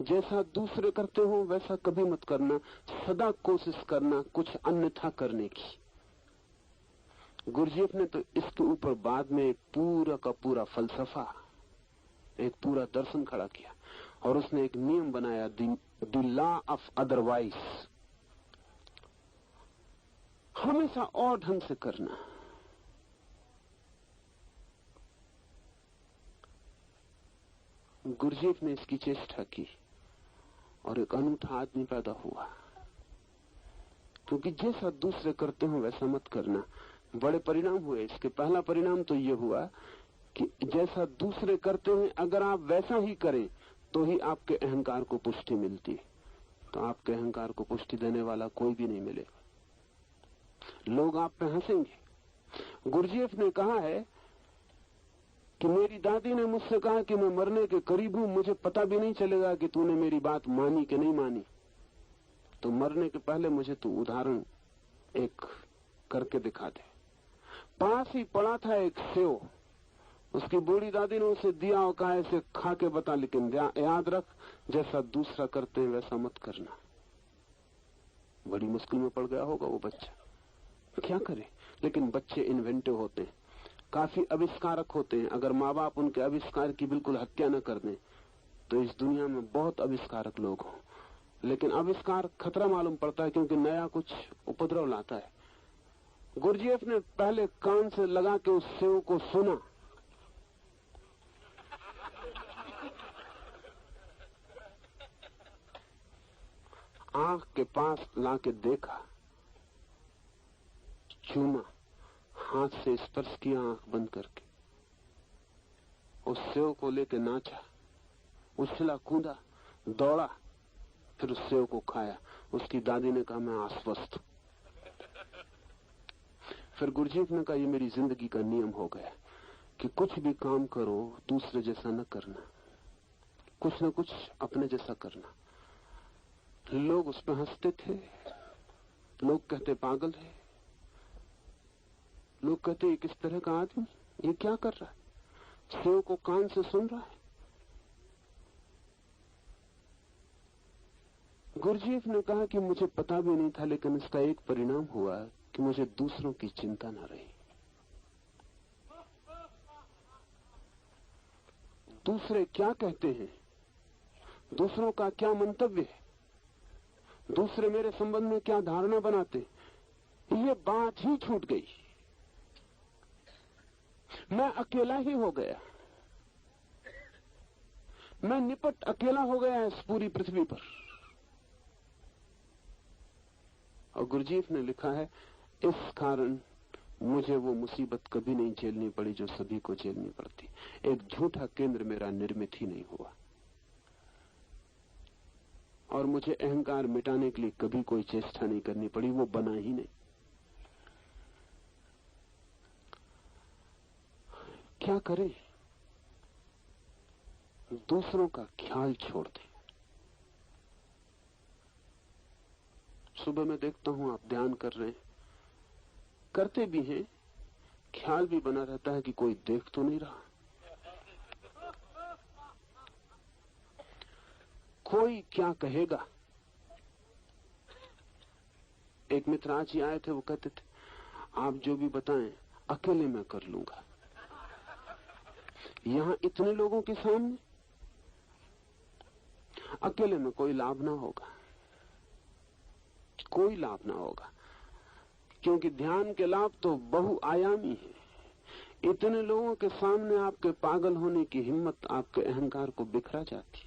जैसा दूसरे करते हो वैसा कभी मत करना, सदा कोशिश करना कुछ अन्यथा करने की। गुरजीएफ ने तो इसके ऊपर बाद में एक पूरा का पूरा फलसफा, एक पूरा दर्शन खड़ा किया और उसने एक नियम बनाया, द लॉ ऑफ अदरवाइज। हमेशा और ढंग से करना। गुरजीएफ ने इसकी चेष्टा की और एक अनूठा आदमी पैदा हुआ, क्योंकि जैसा दूसरे करते हो वैसा मत करना। बड़े परिणाम हुए इसके। पहला परिणाम तो ये हुआ कि जैसा दूसरे करते हैं अगर आप वैसा ही करें तो ही आपके अहंकार को पुष्टि मिलती है। तो आपके अहंकार को पुष्टि देने वाला कोई भी नहीं मिलेगा। लोग आप पे हंसेंगे। गुरजीएफ ने कहा है कि मेरी दादी ने मुझसे कहा कि मैं मरने के करीब हूं, मुझे पता भी नहीं चलेगा कि तूने मेरी बात मानी कि नहीं मानी। तो मरने के पहले मुझे तू उदाहरण एक करके दिखा दे। पास ही पड़ा था एक सेव, उसकी बूढ़ी दादी ने उसे दिया और कहा, इसे खा के बता, लेकिन याद रख जैसा दूसरा करते हैं वैसा मत करना। बड़ी मुश्किल में पड़ गया होगा वो बच्चा, क्या करे। लेकिन बच्चे इन्वेंटिव होते हैं, काफी आविष्कारक होते हैं। अगर माँ बाप उनके आविष्कार की बिल्कुल हत्या न कर दें तो इस दुनिया में बहुत आविष्कारक लोग हों। लेकिन आविष्कार खतरा मालूम पड़ता है, क्योंकि नया कुछ उपद्रव लाता है। गुरजीएफ ने पहले कान से लगा के उस सेव को सुना, आंख के पास लाके देखा, चूमा, हाथ से स्पर्श किया आंख बंद करके, उस सेव को लेके नाचा, उछला कूदा, दौड़ा, फिर उस सेव को खाया। उसकी दादी ने कहा, मैं आश्वस्त हूं। फिर गुरजीएफ ने कहा, ये मेरी जिंदगी का नियम हो गया कि कुछ भी काम करो दूसरे जैसा न करना, कुछ न कुछ अपने जैसा करना। लोग उस पर हंसते थे, लोग कहते पागल है, लोग कहते ये किस तरह का आदमी, ये क्या कर रहा है, सेव को कान से सुन रहा है। गुरजीएफ ने कहा कि मुझे पता भी नहीं था, लेकिन इसका एक परिणाम हुआ कि मुझे दूसरों की चिंता न रही। दूसरे क्या कहते हैं, दूसरों का क्या मंतव्य है, दूसरे मेरे संबंध में क्या धारणा बनाते, ये बात ही छूट गई। मैं अकेला ही हो गया, मैं निपट अकेला हो गया इस पूरी पृथ्वी पर। और गुरजीएफ ने लिखा है, इस कारण मुझे वो मुसीबत कभी नहीं झेलनी पड़ी जो सभी को झेलनी पड़ती। एक झूठा केंद्र मेरा निर्मित ही नहीं हुआ और मुझे अहंकार मिटाने के लिए कभी कोई चेष्टा नहीं करनी पड़ी, वो बना ही नहीं। क्या करें? दूसरों का ख्याल छोड़ दें। सुबह मैं देखता हूं आप ध्यान कर रहे हैं, करते भी हैं, ख्याल भी बना रहता है कि कोई देख तो नहीं रहा। कोई क्या कहेगा। एक मित्र आज ही आए थे, वो कहते थे आप जो भी बताएं अकेले मैं कर लूंगा। यहां इतने लोगों के सामने अकेले में कोई लाभ ना होगा, कोई लाभ ना होगा, क्योंकि ध्यान के लाभ तो बहुआयामी है। इतने लोगों के सामने आपके पागल होने की हिम्मत आपके अहंकार को बिखरा जाती।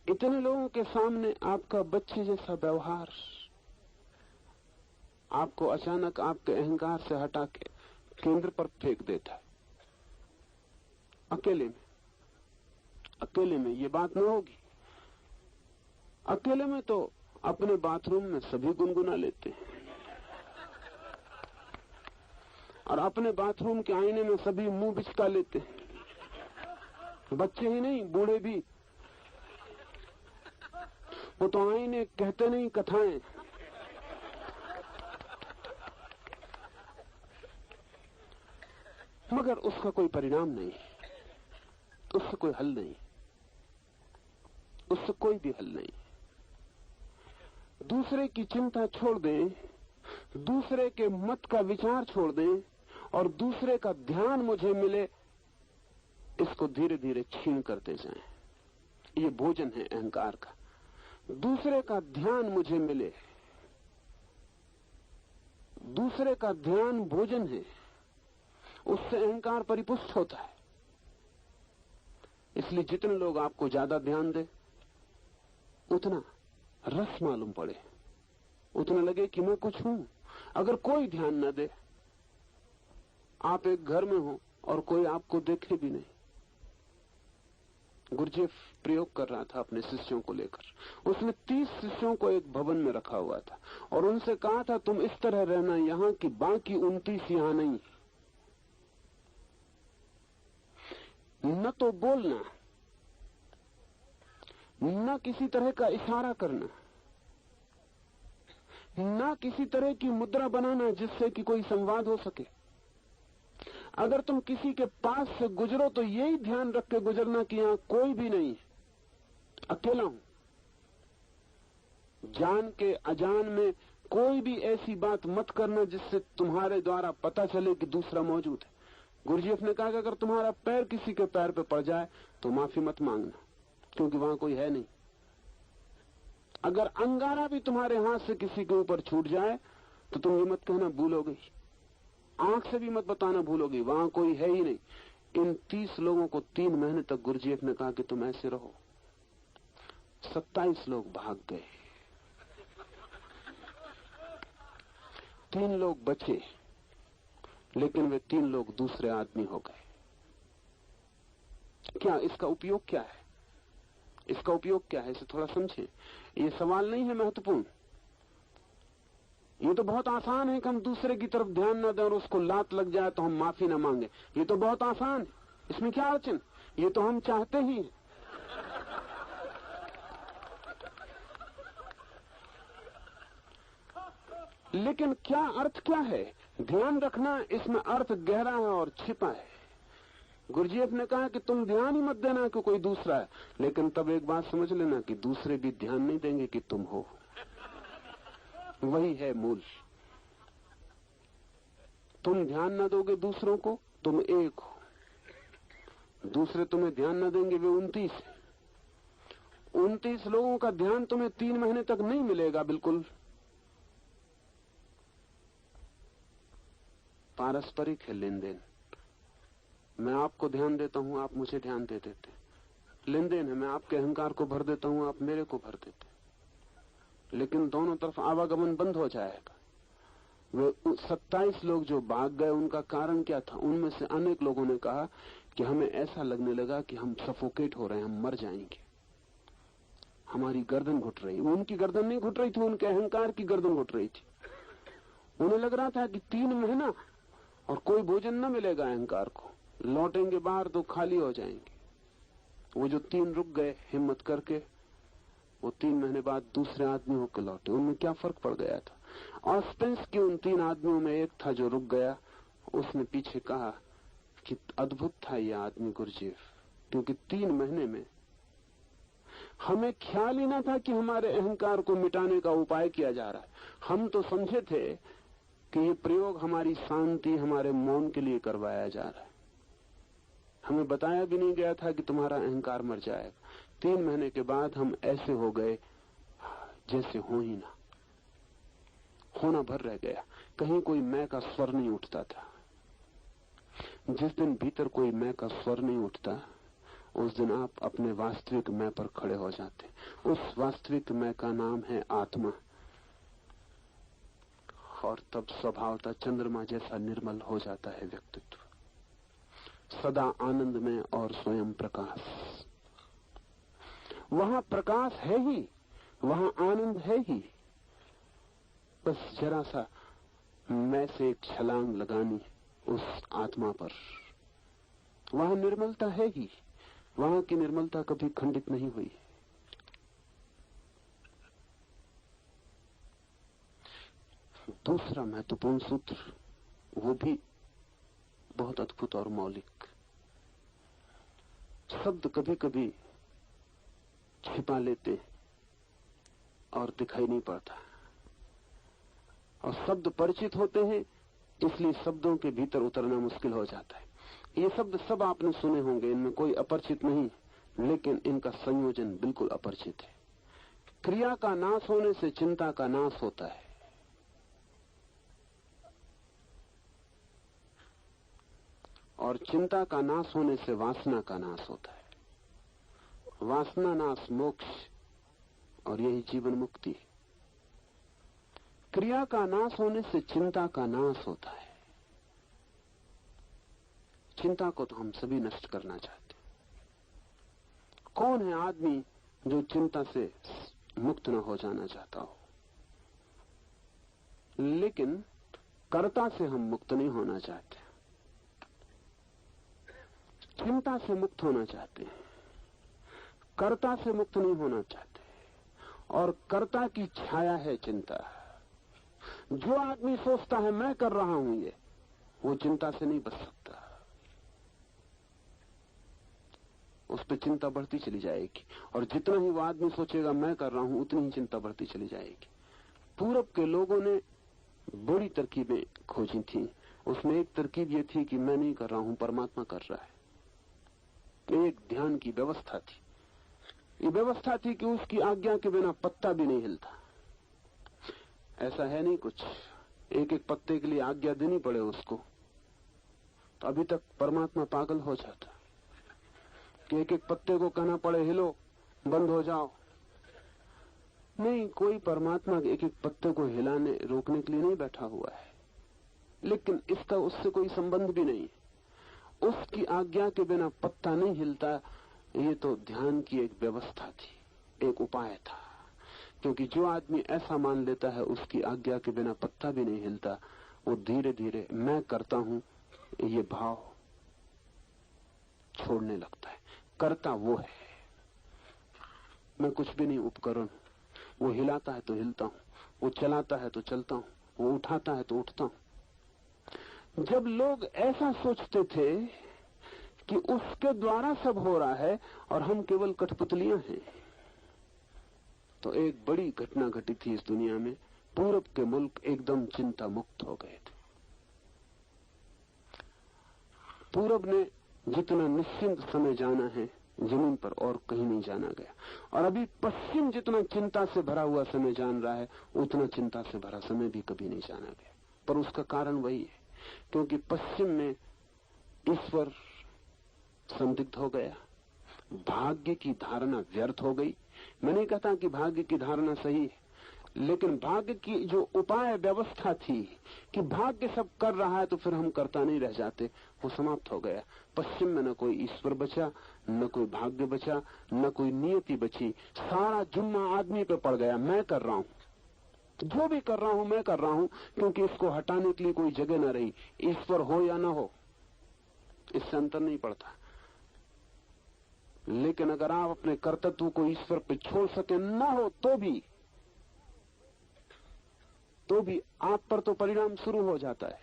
इतने लोगों के सामने आपका बच्चे जैसा व्यवहार आपको अचानक आपके अहंकार से हटा के केंद्र पर फेंक देता है। अकेले में ये बात न होगी। अकेले में तो अपने बाथरूम में सभी गुनगुना लेते हैं और अपने बाथरूम के आईने में सभी मुंह बिचका लेते हैं। बच्चे ही नहीं, बूढ़े भी। वो तो आईने कहते नहीं, कथाएं। मगर उसका कोई परिणाम नहीं, उससे कोई हल नहीं, उससे कोई भी हल नहीं। दूसरे की चिंता छोड़ दें, दूसरे के मत का विचार छोड़ दें और दूसरे का ध्यान मुझे मिले, इसको धीरे धीरे छीन करते जाएं। ये भोजन है अहंकार का। दूसरे का ध्यान मुझे मिले, दूसरे का ध्यान भोजन है, उससे अहंकार परिपुष्ट होता है। इसलिए जितने लोग आपको ज्यादा ध्यान दे, उतना रस मालूम पड़े, उतना लगे कि मैं कुछ हूं। अगर कोई ध्यान न दे, आप एक घर में हो और कोई आपको देखे भी नहीं। गुरुजीएफ प्रयोग कर रहा था अपने शिष्यों को लेकर। उसने 30 शिष्यों को एक भवन में रखा हुआ था और उनसे कहा था तुम इस तरह रहना यहां कि बाकी 29 यहां नहीं। न तो बोलना, न किसी तरह का इशारा करना, न किसी तरह की मुद्रा बनाना जिससे कि कोई संवाद हो सके। अगर तुम किसी के पास से गुजरो तो यही ध्यान रख के गुजरना कि यहां कोई भी नहीं है, अकेला हूं। जान के अजान में कोई भी ऐसी बात मत करना जिससे तुम्हारे द्वारा पता चले कि दूसरा मौजूद है। गुरुजीएफ ने कहा कि अगर तुम्हारा पैर किसी के पैर पे पड़ जाए तो माफी मत मांगना, क्योंकि वहां कोई है नहीं। अगर अंगारा भी तुम्हारे हाथ से किसी के ऊपर छूट जाए तो तुम ये मत कहना भूल हो गई। आंख से भी मत बताना भूल हो गई, वहां कोई है ही नहीं। इन 30 लोगों को 3 महीने तक गुरुजीएफ ने कहा कि तुम ऐसे रहो। 27 लोग भाग गए, 3 लोग बचे, लेकिन वे 3 लोग दूसरे आदमी हो गए। क्या इसका उपयोग क्या है? इसका उपयोग क्या है, इसे थोड़ा समझें। ये सवाल नहीं है महत्वपूर्ण। ये तो बहुत आसान है कि हम दूसरे की तरफ ध्यान न दें और उसको लात लग जाए तो हम माफी न मांगे। ये तो बहुत आसान है, इसमें क्या अड़चन? ये तो हम चाहते ही हैं। लेकिन क्या अर्थ क्या है? ध्यान रखना, इसमें अर्थ गहरा है और छिपा है। गुरुजीएफ ने कहा कि तुम ध्यान ही मत देना कि कोई दूसरा है, लेकिन तब एक बात समझ लेना कि दूसरे भी ध्यान नहीं देंगे कि तुम हो। वही है मूल। तुम ध्यान न दोगे दूसरों को, तुम एक हो। दूसरे तुम्हें ध्यान न देंगे, वे 29 है। 29 लोगों का ध्यान तुम्हें 3 महीने तक नहीं मिलेगा। बिल्कुल पारस्परिक है लेन देन। मैं आपको ध्यान देता हूं, आप मुझे ध्यान दे देते। लेन देन है, मैं आपके अहंकार को भर देता हूं, आप मेरे को भर देते। लेकिन दोनों तरफ आवागमन बंद हो जाएगा। वे 27 लोग जो भाग गए, उनका कारण क्या था? उनमें से अनेक लोगों ने कहा कि हमें ऐसा लगने लगा कि हम सफोकेट हो रहे हैं, हम मर जाएंगे, हमारी गर्दन घुट रही। उनकी गर्दन नहीं घुट रही थी, उनके अहंकार की गर्दन घुट रही थी। उन्हें लग रहा था कि 3 महीना और कोई भोजन न मिलेगा अहंकार को, लौटेंगे बाहर तो खाली हो जाएंगे। वो जो 3 रुक गए हिम्मत करके, वो 3 महीने बाद दूसरे आदमी होकर लौटे। उनमें क्या फर्क पड़ गया था? ऑस्पेंस के उन 3 आदमियों में एक था जो रुक गया। उसने पीछे कहा कि अद्भुत था यह आदमी गुरुजीएफ, क्योंकि 3 महीने में हमें ख्याल ही ना था कि हमारे अहंकार को मिटाने का उपाय किया जा रहा है। हम तो समझे थे कि ये प्रयोग हमारी शांति, हमारे मौन के लिए करवाया जा रहा है। हमें बताया भी नहीं गया था कि तुम्हारा अहंकार मर जाएगा। 3 महीने के बाद हम ऐसे हो गए जैसे हो ही ना, होना भर रह गया। कहीं कोई मैं का स्वर नहीं उठता था। जिस दिन भीतर कोई मैं का स्वर नहीं उठता, उस दिन आप अपने वास्तविक मैं पर खड़े हो जाते। उस वास्तविक मैं का नाम है आत्मा। और तब स्वभावतः चंद्रमा जैसा निर्मल हो जाता है व्यक्तित्व, सदा आनंद में और स्वयं प्रकाश। वहां प्रकाश है ही, वहां आनंद है ही। बस जरा सा मैं से एक छलांग लगानी उस आत्मा पर। वहां निर्मलता है ही, वहां की निर्मलता कभी खंडित नहीं हुई। दूसरा महत्वपूर्ण सूत्र, वो भी बहुत अद्भुत और मौलिक। शब्द कभी कभी छिपा लेते और दिखाई नहीं पड़ता, और शब्द परिचित होते हैं इसलिए शब्दों के भीतर उतरना मुश्किल हो जाता है। ये शब्द सब आपने सुने होंगे, इनमें कोई अपरिचित नहीं, लेकिन इनका संयोजन बिल्कुल अपरिचित है। क्रिया का नाश होने से चिंता का नाश होता है, और चिंता का नाश होने से वासना का नाश होता है। वासना नाश मोक्ष, और यही जीवन मुक्ति। क्रिया का नाश होने से चिंता का नाश होता है। चिंता को तो हम सभी नष्ट करना चाहते हैं। कौन है आदमी जो चिंता से मुक्त न हो जाना चाहता हो? लेकिन कर्ता से हम मुक्त नहीं होना चाहते, चिंता से मुक्त होना चाहते हैं, कर्ता से मुक्त नहीं होना चाहते। और कर्ता की छाया है चिंता। जो आदमी सोचता है मैं कर रहा हूं ये, वो चिंता से नहीं बच सकता। उस पर चिंता बढ़ती चली जाएगी, और जितना ही वो आदमी सोचेगा मैं कर रहा हूं, उतनी ही चिंता बढ़ती चली जाएगी। पूरब के लोगों ने बड़ी तरकीबें खोजी थी। उसमें एक तरकीब ये थी कि मैं नहीं कर रहा हूं, परमात्मा कर रहा है। एक ध्यान की व्यवस्था थी। ये व्यवस्था थी कि उसकी आज्ञा के बिना पत्ता भी नहीं हिलता। ऐसा है नहीं कुछ, एक एक पत्ते के लिए आज्ञा देनी पड़े उसको, तो अभी तक परमात्मा पागल हो जाता कि एक एक पत्ते को कहना पड़े हिलो, बंद हो जाओ। नहीं, कोई परमात्मा एक एक पत्ते को हिलाने रोकने के लिए नहीं बैठा हुआ है, लेकिन इसका उससे कोई संबंध भी नहीं। उसकी आज्ञा के बिना पत्ता नहीं हिलता। ये तो ध्यान की एक व्यवस्था थी, एक उपाय था। क्योंकि जो आदमी ऐसा मान लेता है उसकी आज्ञा के बिना पत्ता भी नहीं हिलता, वो धीरे धीरे मैं करता हूं ये भाव छोड़ने लगता है। करता वो है, मैं कुछ भी नहीं उपकरण। वो हिलाता है तो हिलता हूं, वो चलाता है तो चलता हूं, वो उठाता है तो उठता हूं। जब लोग ऐसा सोचते थे कि उसके द्वारा सब हो रहा है और हम केवल कठपुतलियां हैं, तो एक बड़ी घटना घटी थी इस दुनिया में। पूरब के मुल्क एकदम चिंता मुक्त हो गए थे। पूरब ने जितना निश्चिंत समय जाना है जमीन पर और कहीं नहीं जाना गया, और अभी पश्चिम जितना चिंता से भरा हुआ समय जान रहा है उतना चिंता से भरा समय भी कभी नहीं जाना गया। पर उसका कारण वही है, क्योंकि पश्चिम में ईश्वर संदिग्ध हो गया, भाग्य की धारणा व्यर्थ हो गई। मैं नहीं कहता कि भाग्य की धारणा सही है, लेकिन भाग्य की जो उपाय व्यवस्था थी कि भाग्य सब कर रहा है तो फिर हम करता नहीं रह जाते, वो समाप्त हो गया। पश्चिम में न कोई ईश्वर बचा, न कोई भाग्य बचा, न कोई नियति बची। सारा जुम्मा आदमी पे पड़ गया। मैं कर रहा हूं, जो भी कर रहा हूं मैं कर रहा हूं, क्योंकि इसको हटाने के लिए कोई जगह न रही। ईश्वर हो या न हो इससे अंतर नहीं पड़ता, लेकिन अगर आप अपने कर्तव्य को ईश्वर पे छोड़ सके, न हो तो भी आप पर तो परिणाम शुरू हो जाता है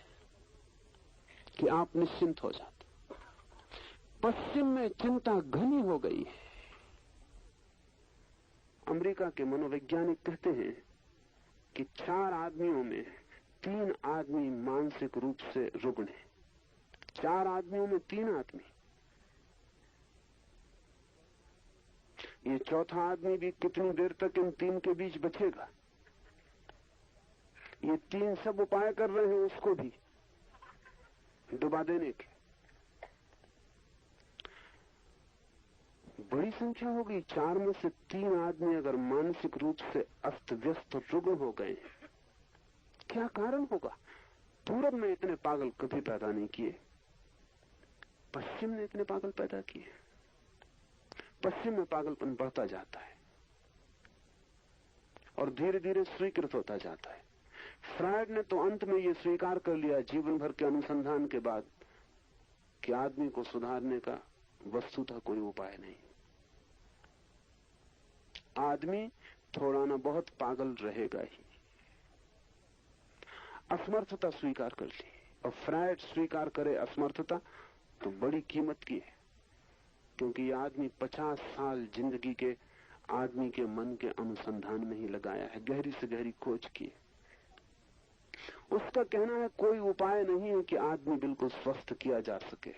कि आप निश्चिंत हो जाते। पश्चिम में चिंता घनी हो गई है। अमेरिका के मनोवैज्ञानिक कहते हैं कि 4 आदमियों में 3 आदमी मानसिक रूप से रुग्ण हैं। 4 आदमियों में 3 आदमी। ये चौथा आदमी भी कितनी देर तक इन 3 के बीच बचेगा? ये 3 सब उपाय कर रहे हैं उसको भी डुबा देने के। बड़ी संख्या होगी। 4 में से 3 आदमी अगर मानसिक रूप से अस्त व्यस्त रुग्ण हो गए, क्या कारण होगा? पूरब में इतने पागल कभी पैदा नहीं किए, पश्चिम ने इतने पागल पैदा किए। पश्चिम में पागलपन बढ़ता जाता है और धीरे धीरे स्वीकृत होता जाता है। फ्रायड ने तो अंत में यह स्वीकार कर लिया जीवन भर के अनुसंधान के बाद कि आदमी को सुधारने का वस्तुतः कोई उपाय नहीं। आदमी थोड़ा ना बहुत पागल रहेगा ही। असमर्थता स्वीकार कर ली, और फ्रायड स्वीकार करे असमर्थता तो बड़ी कीमत की है, क्योंकि ये आदमी 50 साल जिंदगी के आदमी के मन के अनुसंधान में ही लगाया है, गहरी से गहरी खोज की है। उसका कहना है कोई उपाय नहीं है कि आदमी बिल्कुल स्वस्थ किया जा सके,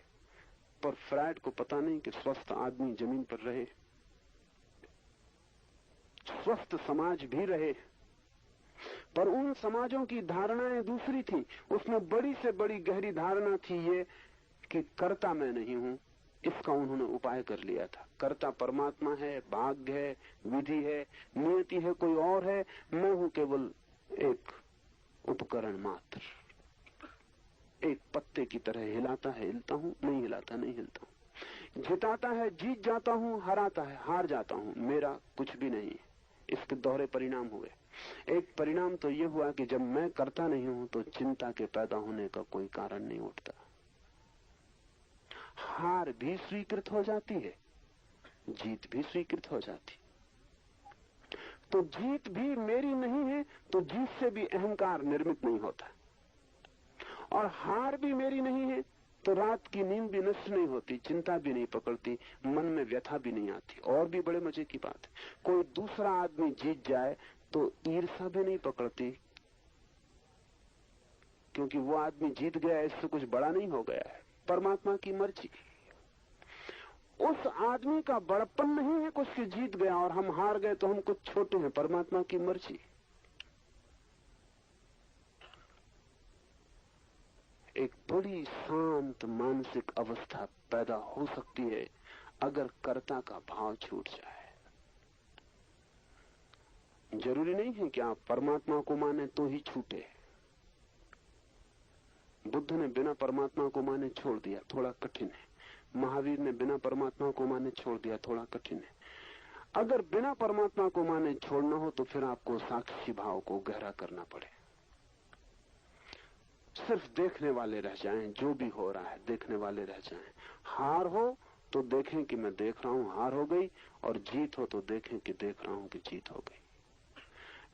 पर फ्रायड को पता नहीं कि स्वस्थ आदमी जमीन पर रहे, स्वस्थ समाज भी रहे, पर उन समाजों की धारणाएं दूसरी थी। उसमें बड़ी से बड़ी गहरी धारणा थी ये कि कर्ता मैं नहीं हूं। इसका उन्होंने उपाय कर लिया था। कर्ता परमात्मा है, भाग्य है, विधि है, नियति है, कोई और है, मैं हूं केवल एक उपकरण मात्र। एक पत्ते की तरह हिलाता है हिलता हूं, नहीं हिलाता नहीं हिलता हूं, जिताता है जीत जाता हूं, हराता है हार जाता हूं, मेरा कुछ भी नहीं है। इसके दोहरे परिणाम हुए। एक परिणाम तो यह हुआ कि जब मैं करता नहीं हूं तो चिंता के पैदा होने का कोई कारण नहीं उठता। हार भी स्वीकृत हो जाती है, जीत भी स्वीकृत हो जाती। तो जीत भी मेरी नहीं है तो जीत से भी अहंकार निर्मित नहीं होता, और हार भी मेरी नहीं है तो रात की नींद भी नष्ट नहीं होती, चिंता भी नहीं पकड़ती, मन में व्यथा भी नहीं आती। और भी बड़े मजे की बात है, कोई दूसरा आदमी जीत जाए तो ईर्ष्या भी नहीं पकड़ती, क्योंकि वो आदमी जीत गया, इससे कुछ बड़ा नहीं हो गया है, परमात्मा की मर्जी। उस आदमी का बड़प्पन नहीं है कुछ कि जीत गया और हम हार गए तो हम कुछ छोटे हैं, परमात्मा की मर्जी। एक बड़ी शांत मानसिक अवस्था पैदा हो सकती है अगर कर्ता का भाव छूट जाए। जरूरी नहीं है कि आप परमात्मा को माने तो ही छूटे। बुद्ध ने बिना परमात्मा को माने छोड़ दिया, थोड़ा कठिन है। महावीर ने बिना परमात्मा को माने छोड़ दिया, थोड़ा कठिन है। अगर बिना परमात्मा को माने छोड़ना हो तो फिर आपको साक्षी भाव को गहरा करना पड़े। सिर्फ देखने वाले रह जाएं, जो भी हो रहा है देखने वाले रह जाएं। हार हो तो देखें कि मैं देख रहा हूं हार हो गई, और जीत हो तो देखें कि देख रहा हूं कि जीत हो गई।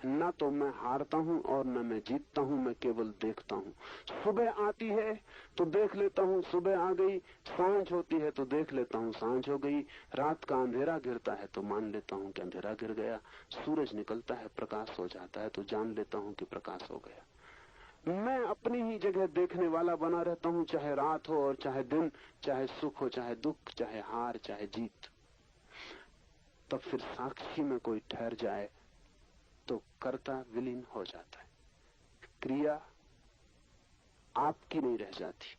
ना तो मैं हारता हूं और न मैं जीतता हूं, मैं केवल देखता हूं। सुबह आती है तो देख लेता हूं सुबह आ गई, सांझ होती है तो देख लेता हूं सांझ हो गई, रात का अंधेरा गिरता है तो मान लेता हूं कि अंधेरा गिर गया, सूरज निकलता है प्रकाश हो जाता है तो जान लेता हूं कि प्रकाश हो गया। मैं अपनी ही जगह देखने वाला बना रहता हूं, चाहे रात हो और चाहे दिन, चाहे सुख हो चाहे दुख, चाहे हार चाहे जीत। तब फिर साक्षी में कोई ठहर जाए तो कर्ता विलीन हो जाता है, क्रिया आपकी नहीं रह जाती।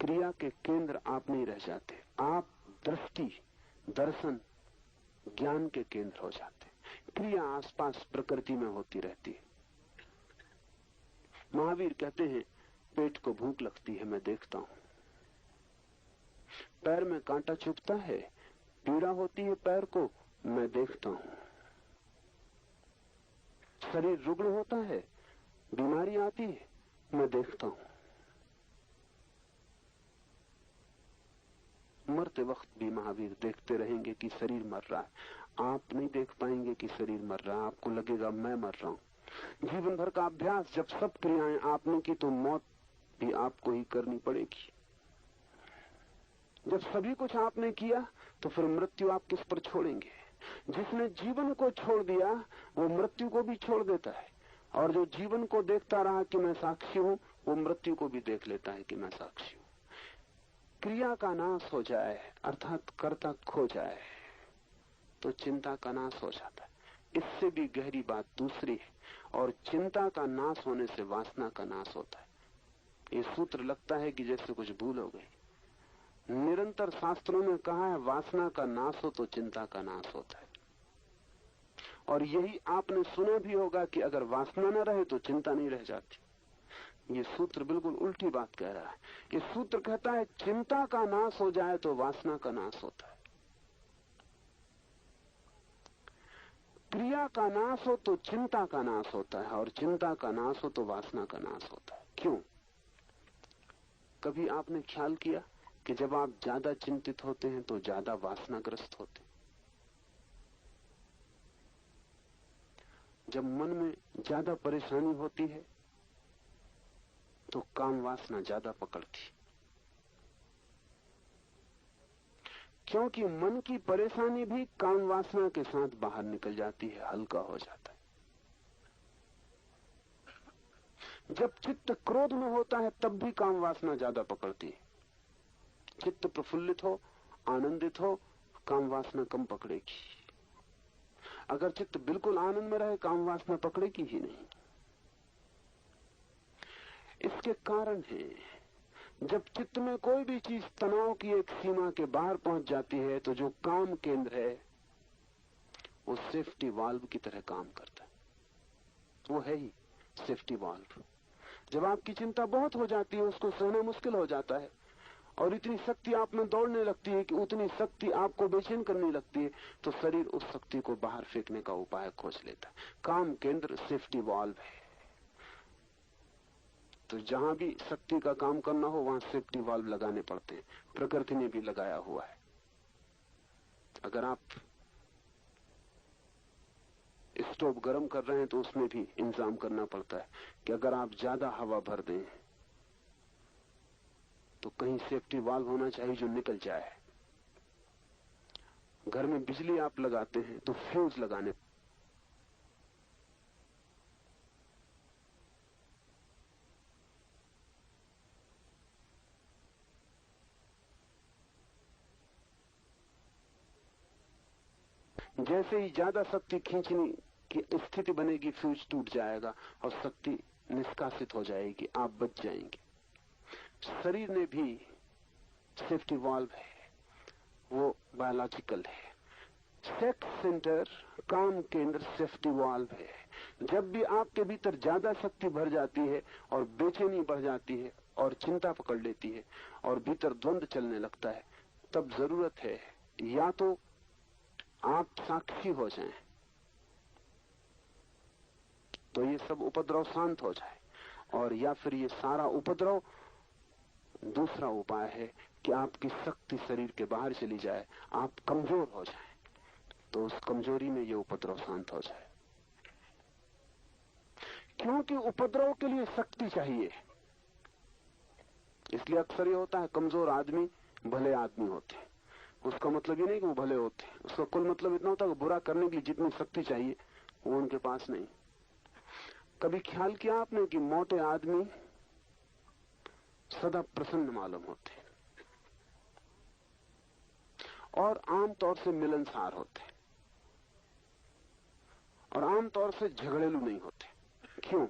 क्रिया के केंद्र आप नहीं रह जाते, आप दृष्टि, दर्शन, ज्ञान के केंद्र हो जाते। क्रिया आसपास प्रकृति में होती रहती है। महावीर कहते हैं पेट को भूख लगती है, मैं देखता हूं। पैर में कांटा चुभता है, पीड़ा होती है पैर को, मैं देखता हूं। शरीर रुग्ण होता है, बीमारी आती है, मैं देखता हूं। मरते वक्त भी महावीर देखते रहेंगे कि शरीर मर रहा है। आप नहीं देख पाएंगे कि शरीर मर रहा है, आपको लगेगा मैं मर रहा हूं। जीवन भर का अभ्यास, जब सब क्रियाएं आपने की तो मौत भी आपको ही करनी पड़ेगी। जब सभी कुछ आपने किया तो फिर मृत्यु आप किस पर छोड़ेंगे? जिसने जीवन को छोड़ दिया वो मृत्यु को भी छोड़ देता है, और जो जीवन को देखता रहा कि मैं साक्षी हूं, वो मृत्यु को भी देख लेता है कि मैं साक्षी हूं। क्रिया का नाश हो जाए अर्थात कर्ता खो जाए तो चिंता का नाश हो जाता है। इससे भी गहरी बात दूसरी है, और चिंता का नाश होने से वासना का नाश होता है। ये सूत्र लगता है कि जैसे कुछ भूल हो गई। निरंतर शास्त्रों में कहा है वासना का नाश हो तो चिंता का नाश होता है। और यही आपने सुना भी होगा कि अगर वासना न रहे तो चिंता नहीं रह जाती। ये सूत्र बिल्कुल उल्टी बात कह रहा है। ये सूत्र कहता है चिंता का नाश हो जाए तो वासना का नाश होता है। क्रिया का नाश हो तो चिंता का नाश होता है, और चिंता का नाश हो तो वासना का नाश होता है। क्यों? कभी आपने ख्याल किया कि जब आप ज्यादा चिंतित होते हैं तो ज्यादा वासनाग्रस्त होते हैं? जब मन में ज्यादा परेशानी होती है तो काम वासना ज्यादा पकड़ती, क्योंकि मन की परेशानी भी काम वासना के साथ बाहर निकल जाती है, हल्का हो जाता है। जब चित्त क्रोध में होता है तब भी काम वासना ज्यादा पकड़ती है। चित्त प्रफुल्लित हो, आनंदित हो, काम वासना कम पकड़ेगी। अगर चित्त बिल्कुल आनंद में रहे, काम वासना पकड़ेगी ही नहीं। इसके कारण है जब चित्त में कोई भी चीज तनाव की एक सीमा के बाहर पहुंच जाती है तो जो काम केंद्र है वो सेफ्टी वाल्व की तरह काम करता है। वो है ही सेफ्टी वाल्व। जब आपकी चिंता बहुत हो जाती है, उसको सहना मुश्किल हो जाता है, और इतनी शक्ति आप में दौड़ने लगती है कि उतनी शक्ति आपको बेचैन करने लगती है, तो शरीर उस शक्ति को बाहर फेंकने का उपाय खोज लेता है। काम केंद्र सेफ्टी वाल्व है। तो जहां भी शक्ति का काम करना हो वहां सेफ्टी वाल्व लगाने पड़ते हैं। प्रकृति ने भी लगाया हुआ है। अगर आप स्टोव गर्म कर रहे हैं तो उसमें भी इंतजाम करना पड़ता है कि अगर आप ज्यादा हवा भर दें तो कहीं सेफ्टी वाल्व होना चाहिए जो निकल जाए। घर में बिजली आप लगाते हैं तो फ्यूज लगाने, जैसे ही ज्यादा शक्ति खींचने की स्थिति बनेगी फ्यूज टूट जाएगा और शक्ति निष्कासित हो जाएगी, आप बच जाएंगे। शरीर ने भी सेफ्टी वाल्व है, वो बायोलॉजिकल है। सेक्स सेंटर काम केंद्र सेफ्टी वाल्व है। जब भी आपके भीतर ज्यादा शक्ति भर जाती है और बेचैनी बढ़ जाती है और चिंता पकड़ लेती है और भीतर द्वंद्व चलने लगता है, तब जरूरत है या तो आप साक्षी हो जाएं तो ये सब उपद्रव शांत हो जाए, और या फिर ये सारा उपद्रव, दूसरा उपाय है कि आपकी शक्ति शरीर के बाहर चली जाए, आप कमजोर हो जाएं, तो उस कमजोरी में ये उपद्रव शांत हो जाए। क्योंकि उपद्रव के लिए शक्ति चाहिए। इसलिए अक्सर ये होता है कमजोर आदमी भले आदमी होते हैं। उसका मतलब ये नहीं कि वो भले होते हैं, उसका कुल मतलब इतना होता है कि बुरा करने के लिए जितनी शक्ति चाहिए वो उनके पास नहीं। कभी ख्याल किया आपने कि मोटे आदमी सदा प्रसन्न मालूम होते हैं और आमतौर से मिलनसार होते हैं और आमतौर से झगड़ेलू नहीं होते? क्यों?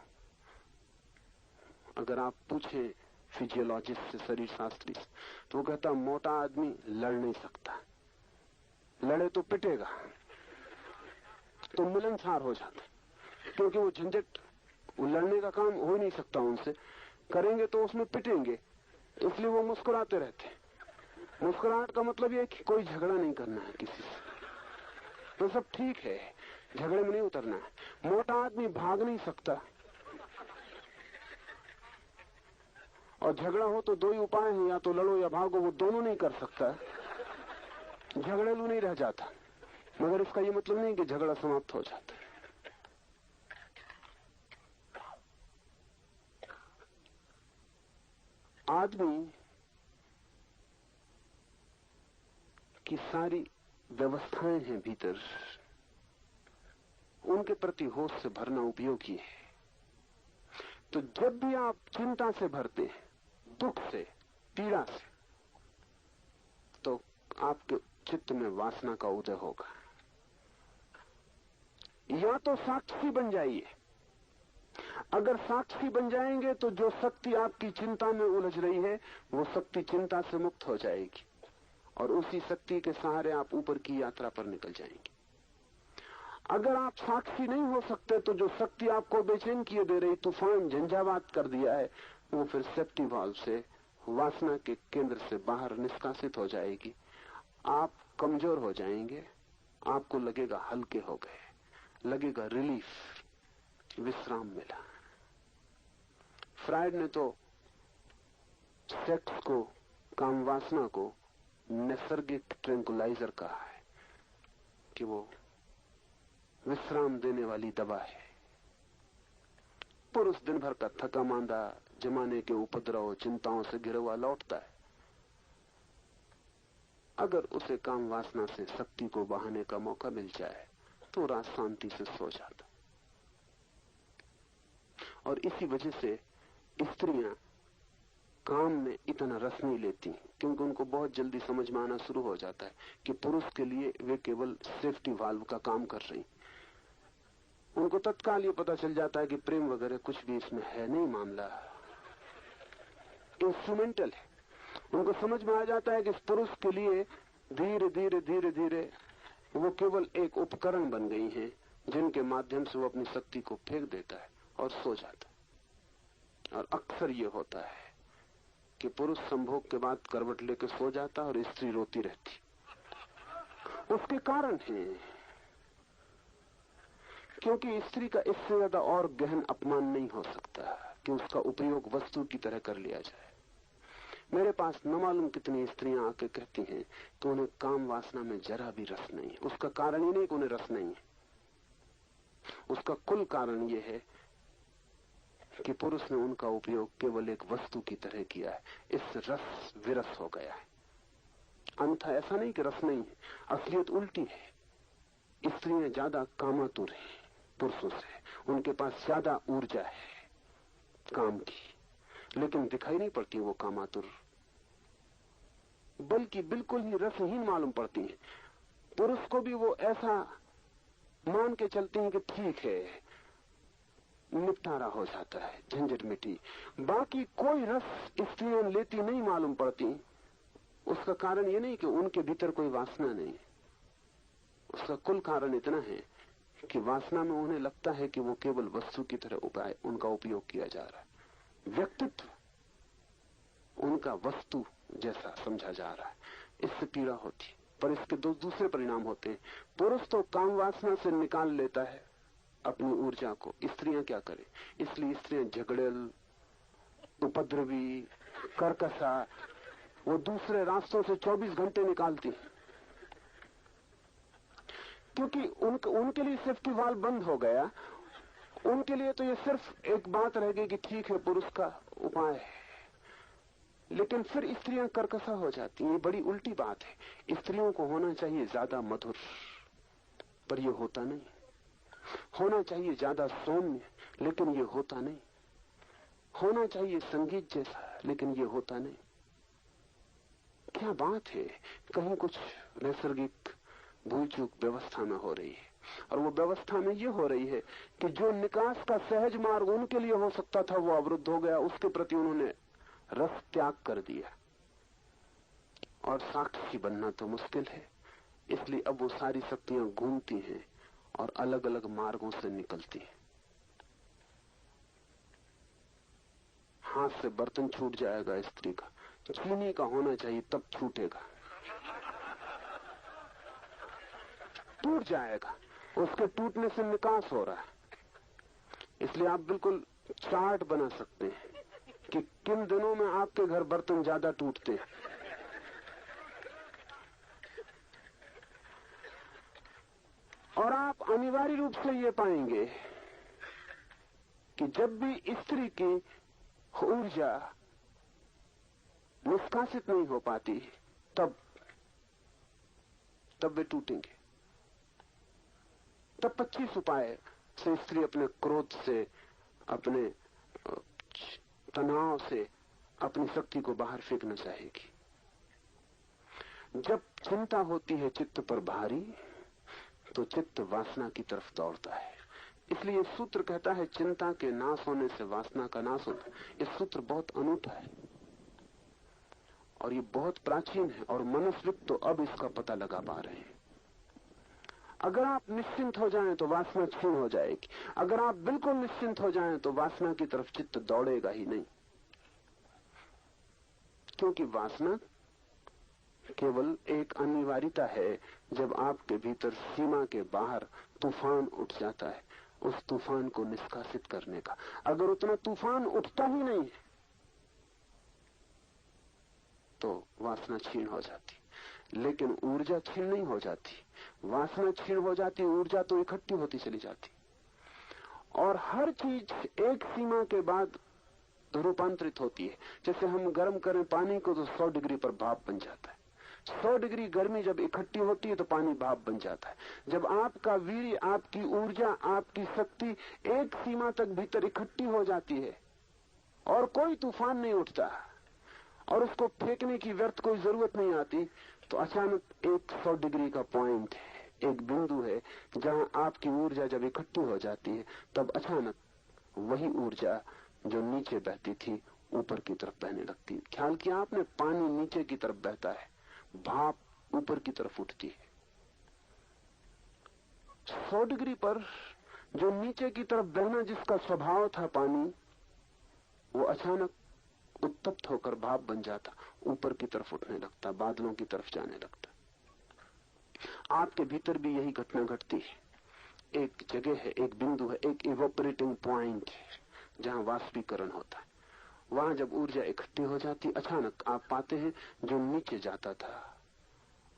अगर आप पूछें फिजियोलॉजिस्ट से, शरीर शास्त्री से, तो वो कहता मोटा आदमी लड़ नहीं सकता, लड़े तो पिटेगा, तो मिलनसार हो जाता, क्योंकि वो झंझट, वो लड़ने का काम हो नहीं सकता उनसे, करेंगे तो उसमें पिटेंगे, इसलिए वो मुस्कुराते रहते। मुस्कुराहट का मतलब ये कि कोई झगड़ा नहीं करना है किसी से, तो सब ठीक है, झगड़े में नहीं उतरना है। मोटा आदमी भाग नहीं सकता, और झगड़ा हो तो दो ही उपाय हैं, या तो लड़ो या भागो, वो दोनों नहीं कर सकता, झगड़ेलू नहीं रह जाता। मगर इसका ये मतलब नहीं कि झगड़ा समाप्त हो जाता है। आदमी की सारी व्यवस्थाएं हैं भीतर, उनके प्रति होश से भरना उपयोगी है। तो जब भी आप चिंता से भरते हैं, दुख से, पीड़ा से, तो आपके चित्त में वासना का उदय होगा। या तो साक्षी बन जाइए। अगर साक्षी बन जाएंगे तो जो शक्ति आपकी चिंता में उलझ रही है वो शक्ति चिंता से मुक्त हो जाएगी और उसी शक्ति के सहारे आप ऊपर की यात्रा पर निकल जाएंगे। अगर आप साक्षी नहीं हो सकते तो जो शक्ति आपको बेचैन किए दे रही, तूफान झंझावात कर दिया है, वो फिर सेफ्टी वाल्व से, वासना के केंद्र से बाहर निष्कासित हो जाएगी। आप कमजोर हो जाएंगे, आपको लगेगा हल्के हो गए, लगेगा रिलीफ, विश्राम मिला। फ्रायड ने तो सेक्स को, काम वासना को नैसर्गिक ट्रैंकुलाइजर कहा है कि वो विश्राम देने वाली दवा है। पुरुष दिन भर का थका मांदा, जमाने के उपद्रव, चिंताओं से घिरा हुआ लौटता है। अगर उसे काम वासना से शक्ति को बहाने का मौका मिल जाए तो रात शांति से सो जाता। और इसी वजह से स्त्रियां काम में इतना रस नहीं लेती, क्योंकि उनको बहुत जल्दी समझ में आना शुरू हो जाता है कि पुरुष के लिए वे केवल सेफ्टी वाल्व का काम कर रही। उनको तत्काल ये पता चल जाता है कि प्रेम वगैरह कुछ भी इसमें है नहीं, मामला इंस्ट्रूमेंटल है। उनको समझ में आ जाता है कि इस पुरुष के लिए धीरे धीरे धीरे धीरे वो केवल एक उपकरण बन गई हैं, जिनके माध्यम से वो अपनी शक्ति को फेंक देता है और सो जाता है। और अक्सर ये होता है कि पुरुष संभोग के बाद करवट लेकर सो जाता और स्त्री रोती रहती। उसके कारण है क्योंकि स्त्री का इससे ज्यादा और गहन अपमान नहीं हो सकता कि उसका उपयोग वस्तु की तरह कर लिया जाए। मेरे पास न मालूम कितनी स्त्रियां आके कहती हैं तो उन्हें काम वासना में जरा भी रस नहीं है। उसका कारण ही नहीं कि उन्हें रस नहीं है, उसका कुल कारण यह है कि पुरुष ने उनका उपयोग केवल एक वस्तु की तरह किया है। इससे रस विरस हो गया है। अन्यथा ऐसा नहीं कि रस नहीं है, असलियत उल्टी है। स्त्रियां ज्यादा कामातुर हैं पुरुषों से, उनके पास ज्यादा ऊर्जा है काम की, लेकिन दिखाई नहीं पड़ती वो कामातुर, बल्कि बिल्कुल ही रसहीन मालूम पड़ती है। पुरुष को भी वो ऐसा मान के चलते हैं कि ठीक है, निपटारा हो जाता है, झंझट मिटी। बाकी कोई रस स्त्रियां लेती नहीं मालूम पड़ती। उसका कारण ये नहीं कि उनके भीतर कोई वासना नहीं, उसका कुल कारण इतना है कि वासना में उन्हें लगता है कि वो केवल वस्तु की तरह उनका उपयोग किया जा रहा है। व्यक्तित्व उनका वस्तु जैसा समझा जा रहा है। इससे पीड़ा होती, पर इसके दो दूसरे परिणाम होते हैं। पुरुष तो काम वासना से निकाल लेता है अपनी ऊर्जा को, स्त्रियां क्या करें? इसलिए स्त्रियां झगड़ेल, उपद्रवी, कर्कशा, वो दूसरे रास्तों से 24 घंटे निकालती, क्योंकि उनके लिए सेफ्टी वाल्व बंद हो गया। उनके लिए तो ये सिर्फ एक बात रह गई कि ठीक है पुरुष का उपाय है, लेकिन फिर स्त्रियां कर्कशा हो जाती हैं। ये बड़ी उल्टी बात है। स्त्रियों को होना चाहिए ज्यादा मधुर, पर ये होता नहीं। होना चाहिए ज्यादा सौम्य, लेकिन ये होता नहीं। होना चाहिए संगीत जैसा, लेकिन ये होता नहीं। क्या बात है, कहीं कुछ नैसर्गिक भूल चूक व्यवस्था में हो रही है। और वो व्यवस्था में ये हो रही है कि जो निकास का सहज मार्ग उनके लिए हो सकता था वो अवरुद्ध हो गया। उसके प्रति उन्होंने रस त्याग कर दिया। और साक्षी बनना तो मुश्किल है, इसलिए अब वो सारी शक्तियां घूमती हैं और अलग अलग मार्गों से निकलती हैं। हाथ से बर्तन छूट जाएगा स्त्री का, चीनी का होना चाहिए तब छूटेगा, टूट जाएगा, उसके टूटने से निकास हो रहा है। इसलिए आप बिल्कुल चार्ट बना सकते हैं कि किन दिनों में आपके घर बर्तन ज्यादा टूटते हैं। और आप अनिवार्य रूप से ये पाएंगे कि जब भी स्त्री की ऊर्जा निष्कासित नहीं हो पाती, तब तब वे टूटेंगे। तब 25 उपाय से स्त्री अपने क्रोध से, अपने तनाव से अपनी शक्ति को बाहर फेंकना चाहेगी। जब चिंता होती है चित्त पर भारी, तो चित्त वासना की तरफ दौड़ता है। इसलिए सूत्र कहता है चिंता के नाश होने से वासना का नाश होता है। ये सूत्र बहुत अनूठा है और ये बहुत प्राचीन है, और मनुष्य तो अब इसका पता लगा पा रहे हैं। अगर आप निश्चिंत हो जाएं तो वासना क्षीण हो जाएगी। अगर आप बिल्कुल निश्चिंत हो जाएं तो वासना की तरफ चित्त दौड़ेगा ही नहीं, क्योंकि वासना केवल एक अनिवार्यता है। जब आपके भीतर सीमा के बाहर तूफान उठ जाता है, उस तूफान को निष्कासित करने का। अगर उतना तूफान उठता ही नहीं है तो वासना क्षीण हो जाती, लेकिन ऊर्जा क्षीण नहीं हो जाती। वासना क्षीण हो जाती, ऊर्जा तो इकट्ठी होती चली जाती। और हर चीज एक सीमा के बाद रूपांतरित होती है। जैसे हम गर्म करें पानी को तो 100 डिग्री पर भाप बन जाता है। 100 डिग्री गर्मी जब इकट्ठी होती है तो पानी भाप बन जाता है। जब आपका वीर्य, आपकी ऊर्जा, आपकी शक्ति एक सीमा तक भीतर इकट्ठी हो जाती है और कोई तूफान नहीं उठता और उसको फेंकने की व्यर्थ कोई जरूरत नहीं आती, तो अचानक एक 100 डिग्री का पॉइंट है, एक बिंदु है जहां आपकी ऊर्जा जब इकट्ठी हो जाती है, तब अचानक वही ऊर्जा जो नीचे बहती थी ऊपर की तरफ बहने लगती है। ख्याल किया आपने, पानी नीचे की तरफ बहता है, भाप ऊपर की तरफ उठती है। 100 डिग्री पर जो नीचे की तरफ बहना जिसका स्वभाव था पानी, वो अचानक उत्तप्त होकर भाप बन जाता, ऊपर की तरफ उठने लगता, बादलों की तरफ जाने लगता। आपके भीतर भी यही घटना घटती है। एक जगह है, एक बिंदु है, एक इवोपरेटिंग पॉइंट है जहां वाष्पीकरण होता है। वहां जब ऊर्जा इकट्ठी हो जाती, अचानक आप पाते हैं जो नीचे जाता था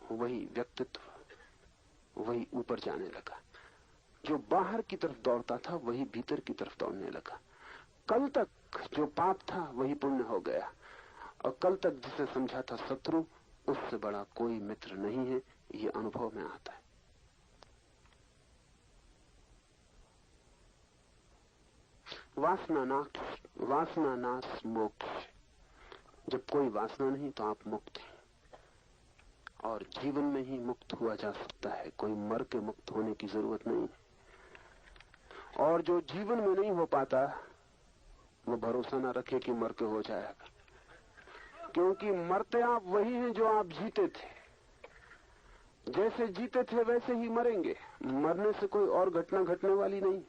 वही व्यक्तित्व वही ऊपर जाने लगा, जो बाहर की तरफ दौड़ता था वही भीतर की तरफ दौड़ने लगा। कल तक जो पाप था वही पुण्य हो गया, और कल तक जिसे समझा था शत्रु, उससे बड़ा कोई मित्र नहीं है। ये अनुभव में आता है। वासना नाश मोक्ष। जब कोई वासना नहीं तो आप मुक्त हैं, और जीवन में ही मुक्त हुआ जा सकता है। कोई मर के मुक्त होने की जरूरत नहीं। और जो जीवन में नहीं हो पाता वो भरोसा ना रखे कि मर के हो जाएगा, क्योंकि मरते आप वही हैं जो आप जीते थे। जैसे जीते थे वैसे ही मरेंगे। मरने से कोई और घटना घटने वाली नहीं।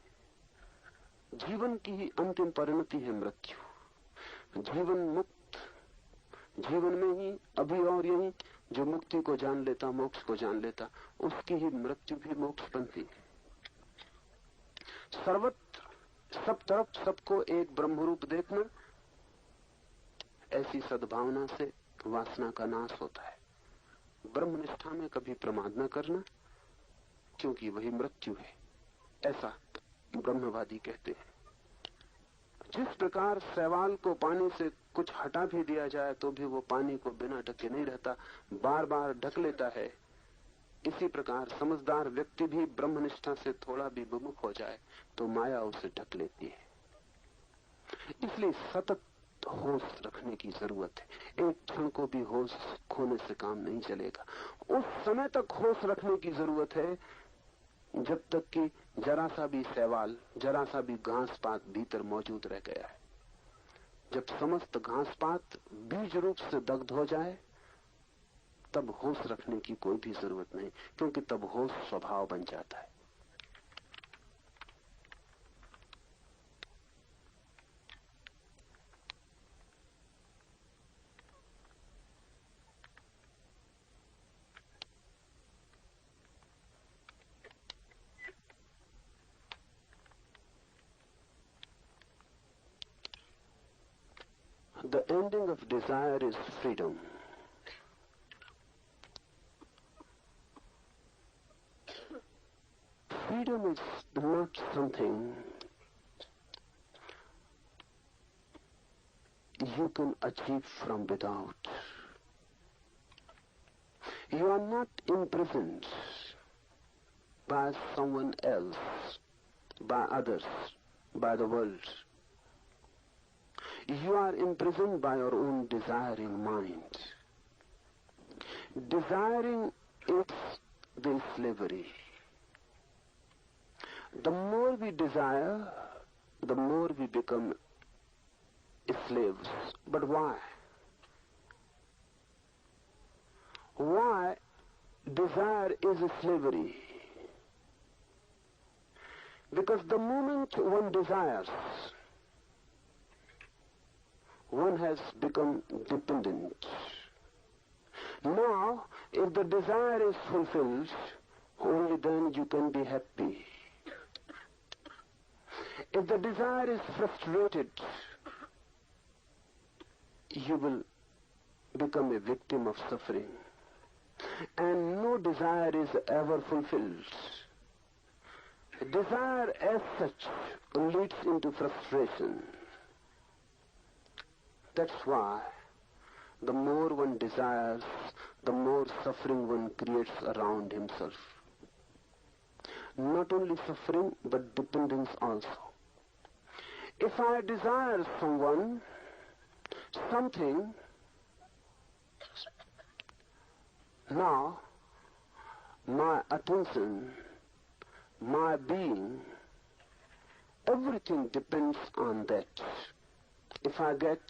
जीवन की ही अंतिम परिणति है मृत्यु। जीवन मुक्त, जीवन में ही अभी और यही जो मुक्ति को जान लेता, मोक्ष को जान लेता, उसकी ही मृत्यु भी मोक्ष बनती है। सर्वत्र सब तरफ सबको एक ब्रह्मरूप देखना, ऐसी सद्भावना से वासना का नाश होता है। ब्रह्मनिष्ठा में कभी प्रमाद न करना, क्योंकि वही मृत्यु है, ऐसा ब्रह्मवादी कहते हैं। जिस प्रकार शैवाल को पानी से कुछ हटा भी दिया जाए तो भी वो पानी को बिना ढके नहीं रहता, बार बार ढक लेता है, इसी प्रकार समझदार व्यक्ति भी ब्रह्मनिष्ठा से थोड़ा भी विमुख हो जाए तो माया उसे ढक लेती है। इसलिए सतत होश रखने की जरूरत है। एक क्षण को भी होश खोने से काम नहीं चलेगा। उस समय तक होश रखने की जरूरत है जब तक कि जरा सा भी शैवाल, जरा सा भी घास पात भीतर मौजूद रह गया है। जब समस्त घास पात बीज रूप से दग्ध हो जाए तब होश रखने की कोई भी जरूरत नहीं, क्योंकि तब होश स्वभाव बन जाता है। The ending of desire is freedom. Freedom is not something you can achieve from without. You are not imprisoned by someone else, by others, by the world. You are imprisoned by your own desiring mind. Desiring is the slavery. The more we desire, the more we become slaves. But why? Why desire is a slavery? Because the moment one desires, one has become dependent. Now, if the desire is fulfilled, only then you can be happy. If the desire is frustrated, you will become a victim of suffering. And no desire is ever fulfilled. Desire as such leads into frustration. That's why the more one desires, the more suffering one creates around himself. Not only suffering, but dependence also. If I desire someone, something, now my attention, my being, everything depends on that. If I get,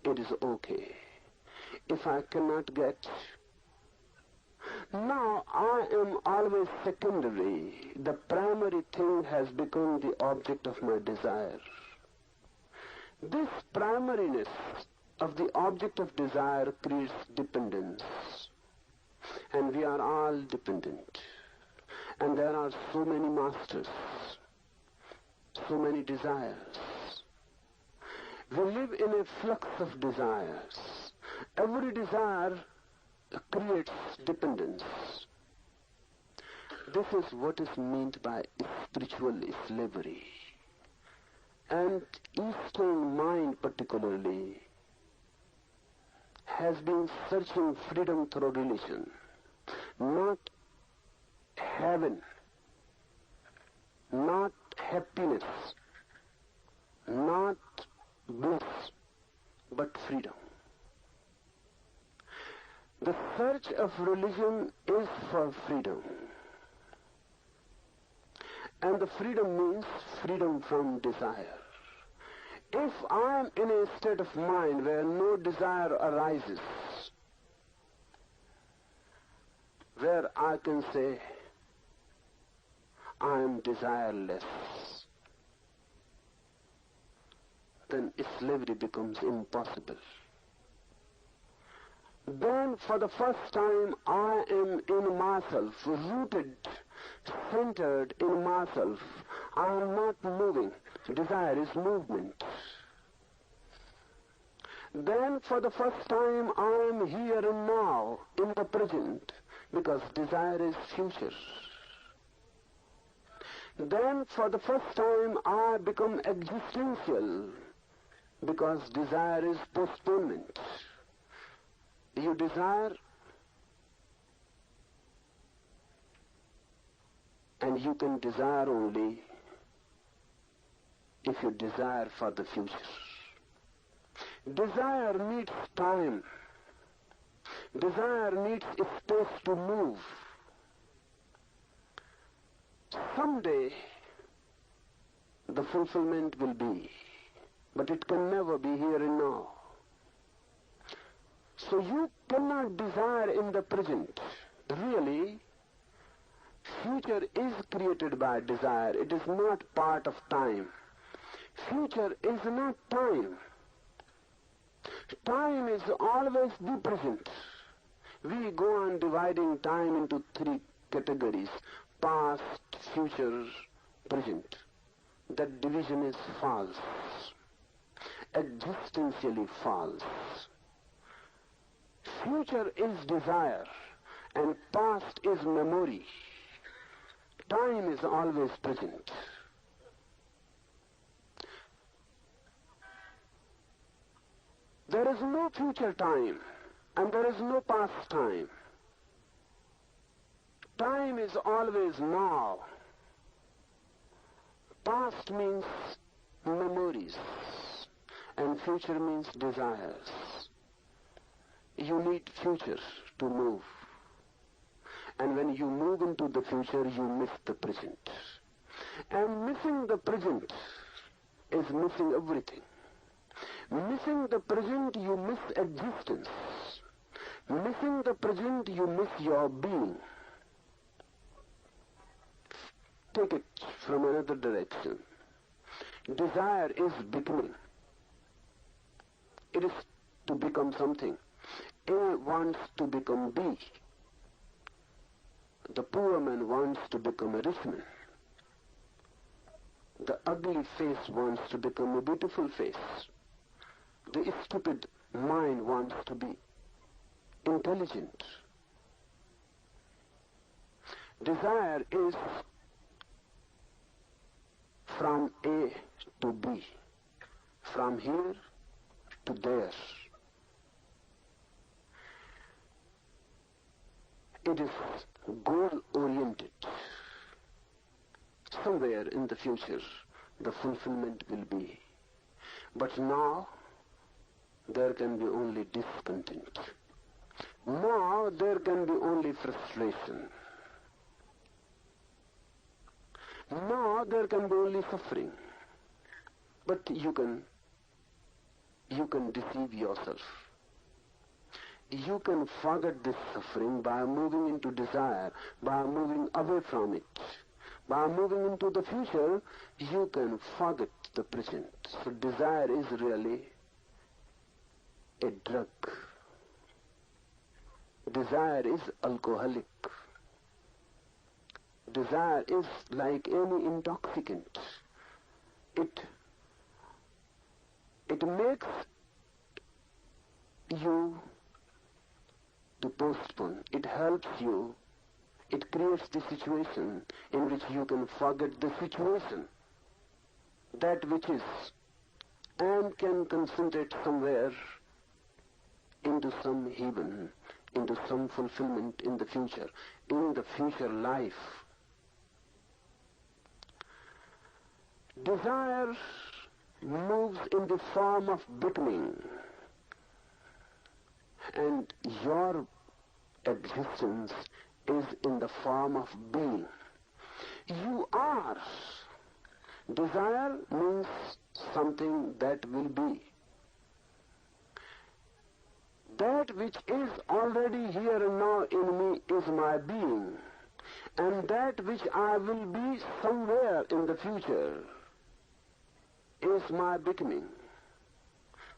it is okay. If I cannot get, now I am always secondary. The primary thing has become the object of my desire. This primariness of the object of desire creates dependence. And we are all dependent. And there are so many masters, so many desires. We live in a flux of desires. Every desire creates dependence. This is what is meant by spiritual slavery. And Eastern mind particularly has been searching freedom through religion, not heaven, not happiness, not bliss, but freedom. The search of religion is for freedom. And the freedom means freedom from desire. If I am in a state of mind where no desire arises, where I can say, I am desireless, then slavery becomes impossible. Then for the first time I am in myself, rooted, centered in myself. I am not moving. Desire is movement. Then for the first time I am here and now, in the present, because desire is future. Then for the first time I become existential, because desire is postponement. You desire, and you can desire only if you desire for the future. Desire needs time. Desire needs space to move. Someday the fulfillment will be, but it can never be here and now. So you cannot desire in the present. Really, future is created by desire. It is not part of time. Future is not time. Time is always the present. We go on dividing time into three categories: past, future, present. That division is false, existentially false. Future is desire and past is memory. Time is always present. There is no future time. And there is no past time. Time is always now. Past means memories, and future means desires. You need future to move. And when you move into the future, you miss the present. And missing the present is missing everything. Missing the present, you miss existence. Missing the present, you miss your being. Take it from another direction. Desire is becoming. It is to become something. A wants to become B. The poor man wants to become a rich man. The ugly face wants to become a beautiful face. The stupid mind wants to be intelligent. Desire is from A to B, from here to there. It is goal-oriented. Somewhere in the future, the fulfillment will be. But now, there can be only discontent. Now, there can be only frustration. Now, there can be only suffering. But you can deceive yourself. You can forget this suffering by moving into desire, by moving away from it. By moving into the future, you can forget the present. So desire is really a drug. Desire is alcoholic. Desire is like any intoxicant. It makes you to postpone. It helps you. It creates the situation in which you can forget the situation, that which is, and can concentrate somewhere into some heaven, into some fulfillment in the future life. Desire moves in the form of becoming, and your existence is in the form of being. You are. Desire means something that will be. That which is already here and now in me is my being, and that which I will be somewhere in the future is my becoming.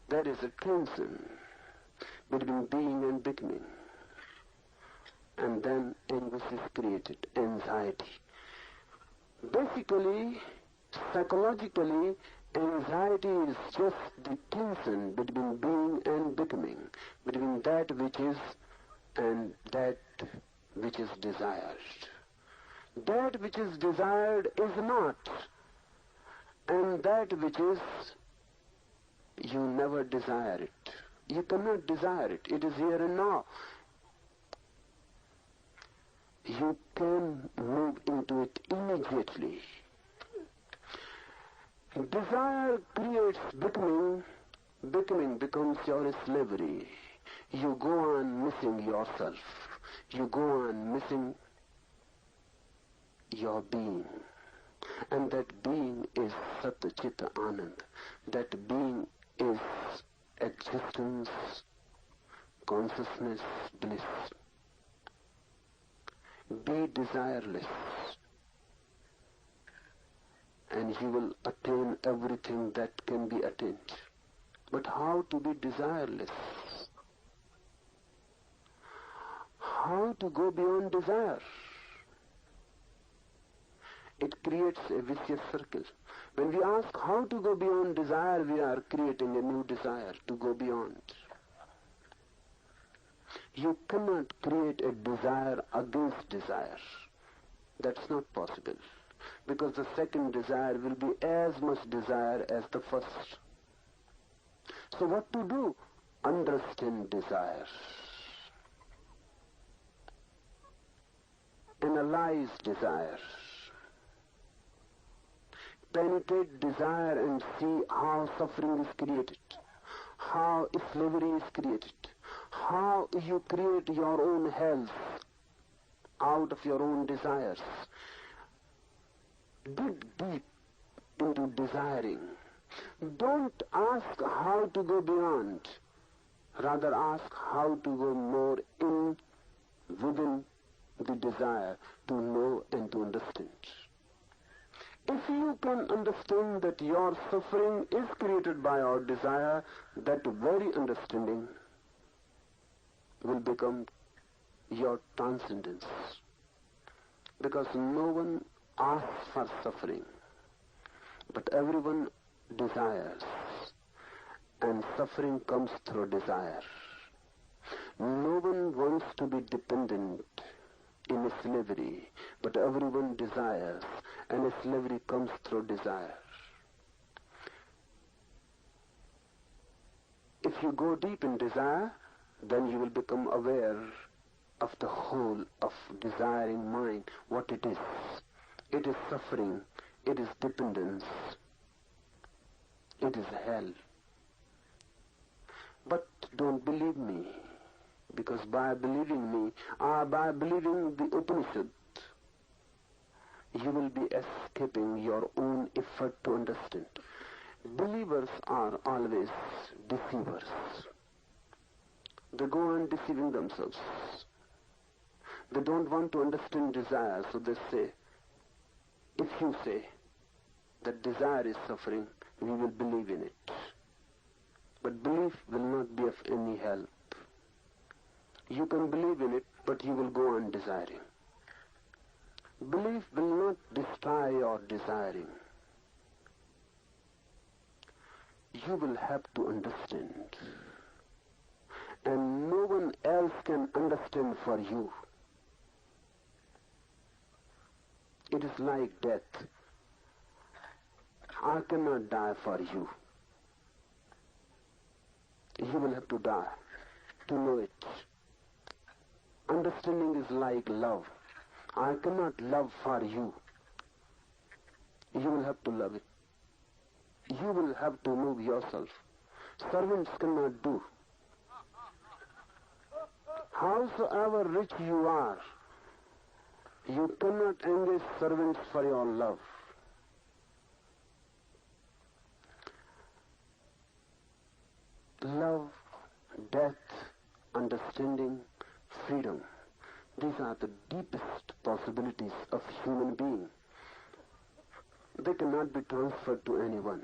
There is a tension between being and becoming. And then anguish is created, anxiety. Basically, psychologically, anxiety is just the tension between being and becoming, between that which is and that which is desired. That which is desired is not, and that which is, you never desire it. You cannot desire it. It is here and now. You can move into it immediately. Desire creates becoming. Becoming becomes your slavery. You go on missing yourself. You go on missing your being. And that being is Sat Chit Anand. That being is existence, consciousness, bliss. Be desireless, and you will attain everything that can be attained. But how to be desireless? How to go beyond desire? It creates a vicious circle. When we ask how to go beyond desire, we are creating a new desire to go beyond. You cannot create a desire against desire. That's not possible. Because the second desire will be as much desire as the first. So what to do? Understand desire. analyze desire. Penetrate desire and see how suffering is created, how slavery is created, how you create your own hells out of your own desires. Dig deep into desiring. Don't ask how to go beyond. Rather ask how to go more in within the desire to know and to understand. If you can understand that your suffering is created by our desire, that very understanding will become your transcendence. Because no one asks for suffering, but everyone desires, and suffering comes through desire. No one wants to be dependent in slavery, but everyone desires, and slavery comes through desire. If you go deep in desire, then you will become aware of the whole of desiring mind, what it is. It is suffering, it is dependence, it is hell. But don't believe me, because by believing me, by believing the Upanishad, you will be escaping your own effort to understand. Believers are always deceivers. They go on deceiving themselves. They don't want to understand desire, so they say, if you say that desire is suffering, we will believe in it. But belief will not be of any help. You can believe in it, but you will go on desiring. Belief will not destroy your desiring. You will have to understand. And no one else can understand for you. It is like death. I cannot die for you. You will have to die to know it. Understanding is like love. I cannot love for you. You will have to love it. You will have to move yourself. Servants cannot do. Howsoever rich you are, you cannot engage servants for your love. Love, death, understanding, freedom. These are the deepest possibilities of human being. They cannot be transferred to anyone.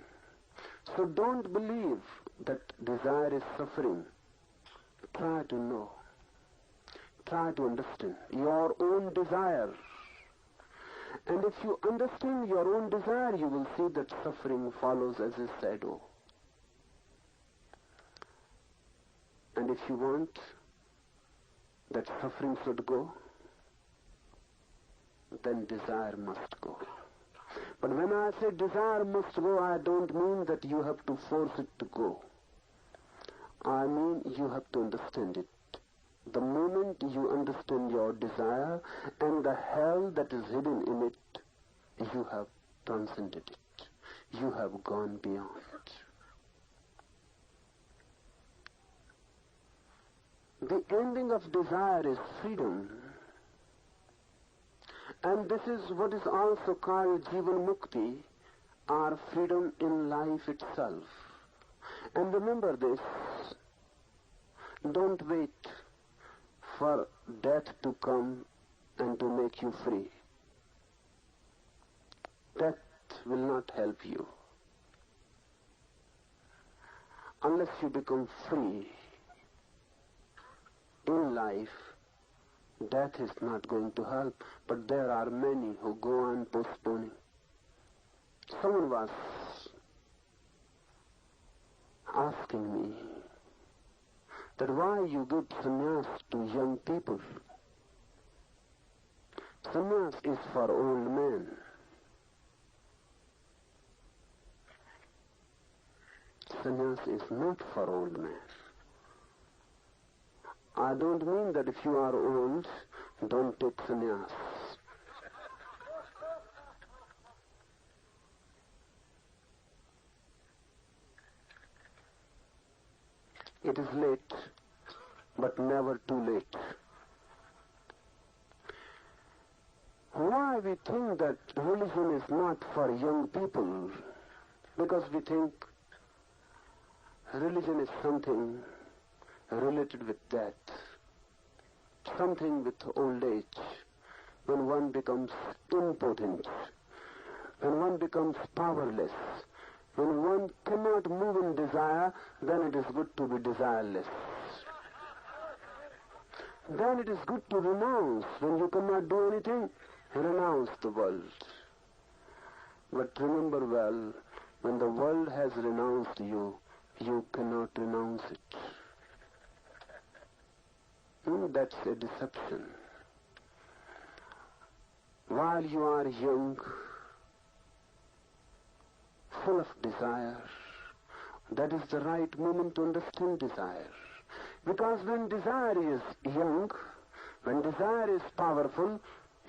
So don't believe that desire is suffering. Try to know. Try to understand your own desire. And if you understand your own desire, you will see that suffering follows as a shadow. And if you want that suffering should go, then desire must go. But when I say desire must go, I don't mean that you have to force it to go. I mean you have to understand it. The moment you understand your desire and the hell that is hidden in it, you have transcended it. You have gone beyond. The ending of desire is freedom. And this is what is also called Jivan Mukti, or freedom in life itself. And remember this, don't wait for death to come and to make you free. Death will not help you. Unless you become free in life, death is not going to help. But there are many who go on postponing. Someone was asking me that why you give sannyas to young people. Sannyas is for old men. Sannyas is not for old men. I don't mean that if you are old, don't take sannyas. It is late, but never too late. Why we think that religion is not for young people? Because we think religion is something related with death, something with old age, when one becomes impotent, when one becomes powerless, when one cannot move in desire, then it is good to be desireless. Then it is good to renounce. When you cannot do anything, renounce the world. But remember well, when the world has renounced you, you cannot renounce it. That's a deception. While you are young, full of desire, that is the right moment to understand desire. Because when desire is young, when desire is powerful,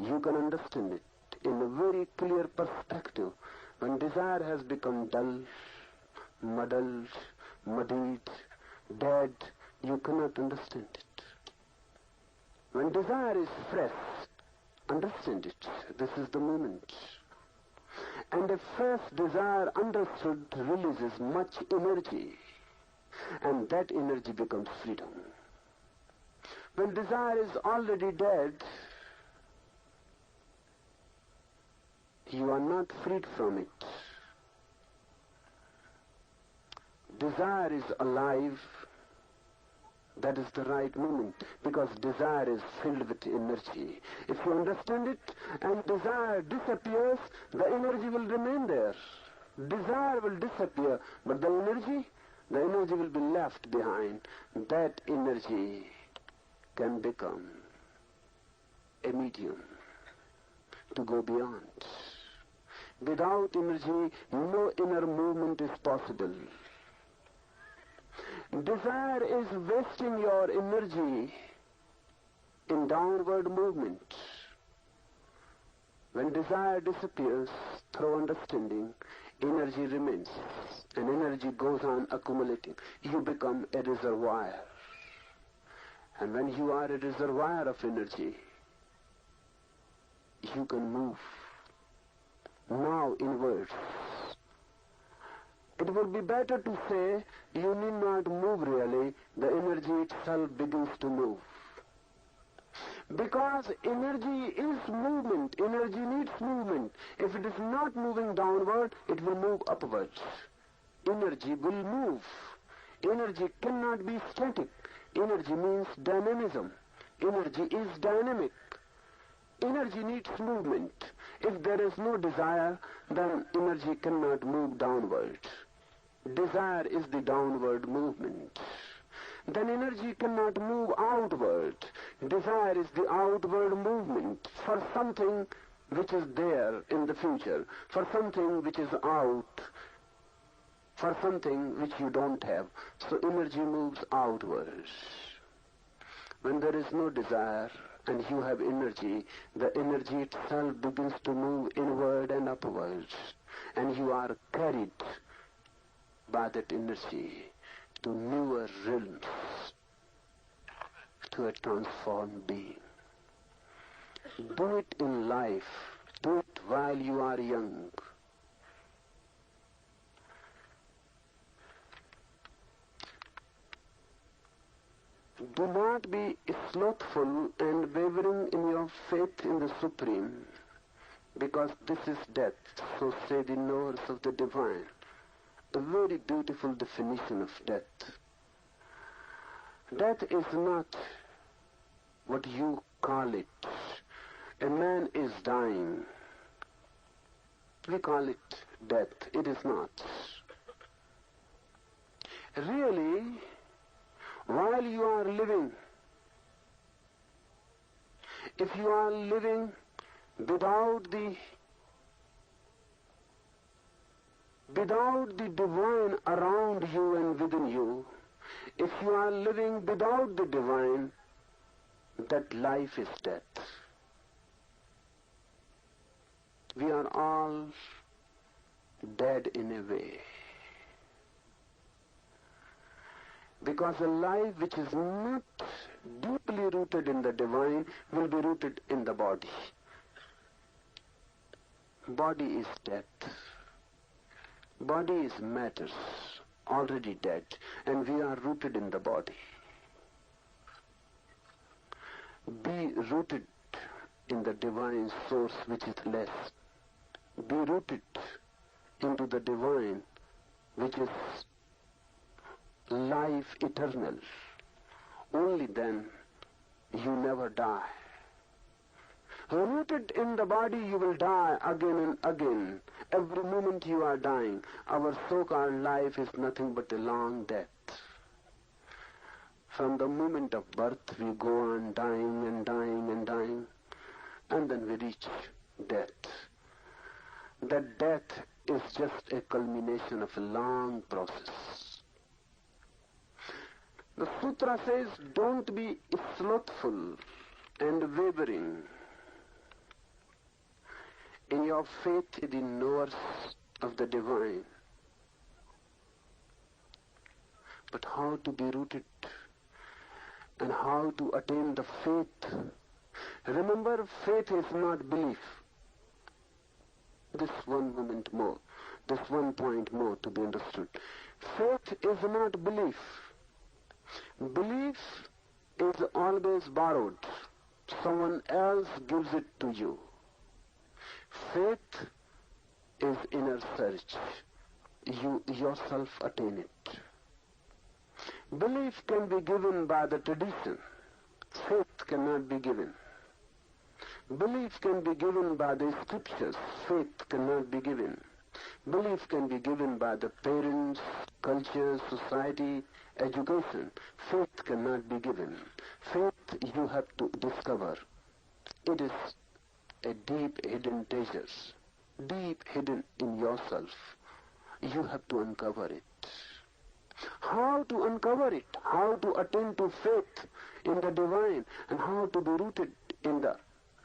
you can understand it in a very clear perspective. When desire has become dull, muddled, muddied, dead, you cannot understand it. When desire is fresh, understand it. This is the moment. And a fresh desire understood releases much energy, and that energy becomes freedom. When desire is already dead, you are not freed from it. Desire is alive. That is the right moment, because desire is filled with energy. If you understand it and desire disappears, the energy will remain there. Desire will disappear, but the energy will be left behind. That energy can become a medium to go beyond. Without energy, no inner movement is possible. Desire is wasting your energy in downward movement. When desire disappears through understanding, energy remains, and energy goes on accumulating. You become a reservoir. And when you are a reservoir of energy, you can move now inwards. It would be better to say you need not move really, the energy itself begins to move. Because energy is movement, energy needs movement. If it is not moving downward, it will move upwards. Energy will move. Energy cannot be static. Energy means dynamism. Energy is dynamic. Energy needs movement. If there is no desire, then energy cannot move downward. Desire is the downward movement. Then energy cannot move outward. Desire is the outward movement for something which is there in the future, for something which is out, for something which you don't have. So energy moves outwards. When there is no desire and you have energy, the energy itself begins to move inward and upwards, and you are carried by that energy to newer realms, to a transformed being. Do it in life. Do it while you are young. Do not be slothful and wavering in your faith in the Supreme, because this is death, so say the knowers of the divine. A very beautiful definition of death. Death is not what you call it. A man is dying. We call it death. It is not. Really, while you are living, if you are living without the divine around you and within you, if you are living without the divine, that life is death. We are all dead in a way. Because a life which is not deeply rooted in the divine will be rooted in the body. Body is death. Body is matter, already dead, and we are rooted in the body. Be rooted in the divine source which is less. Be rooted into the divine which is life eternal. Only then you never die. Rooted in the body you will die again and again. Every moment you are dying. Our so-called life is nothing but a long death. From the moment of birth we go on dying and dying and dying, and then we reach death. That death is just a culmination of a long process. The sutra says, don't be slothful and wavering in your faith in the knowers of the divine. But how to be rooted and how to attain the faith? Remember, faith is not belief. This one moment more, this one point more to be understood. Faith is not belief. Belief is always borrowed. Someone else gives it to you. Faith is inner search. You yourself attain it. Belief can be given by the tradition. Faith cannot be given. Belief can be given by the scriptures. Faith cannot be given. Belief can be given by the parents, culture, society, education. Faith cannot be given. Faith you have to discover. It is a deep hidden treasure, deep hidden in yourself. You have to uncover it. How to uncover it? How to attain to faith in the divine, and how to be rooted in the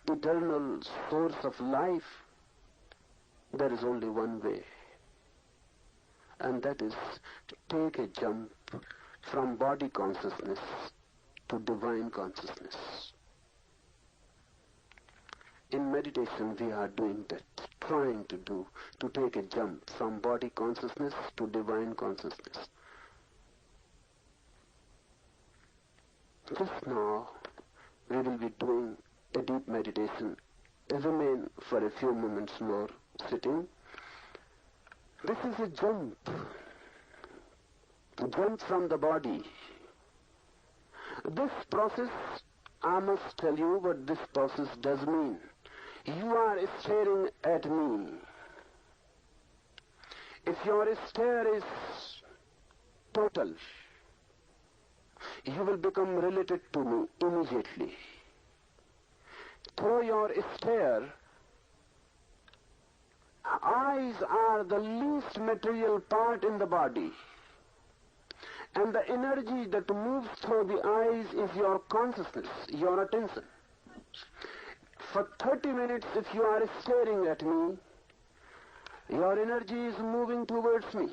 eternal source of life? There is only one way, and that is to take a jump from body consciousness to divine consciousness. In meditation we are doing that, trying to take a jump from body consciousness to divine consciousness. Just now we will be doing a deep meditation. Remain for a few moments more sitting. This is a jump from the body. This process, I must tell you what this process does mean. You are staring at me. If your stare is total, you will become related to me immediately. Through your stare, eyes are the least material part in the body, and the energy that moves through the eyes is your consciousness, your attention. For 30 minutes, if you are staring at me, your energy is moving towards me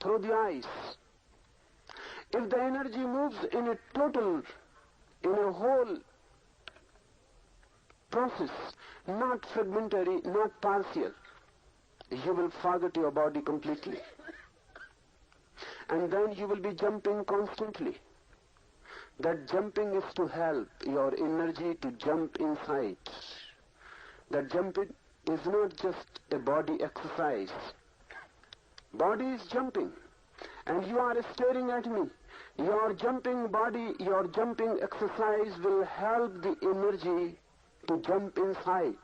through the eyes. If the energy moves in a total, in a whole process, not fragmentary, not partial, you will forget your body completely. And then you will be jumping constantly. That jumping is to help your energy to jump inside. That jumping is not just a body exercise. Body is jumping, and you are staring at me. Your jumping body, your jumping exercise will help the energy to jump inside.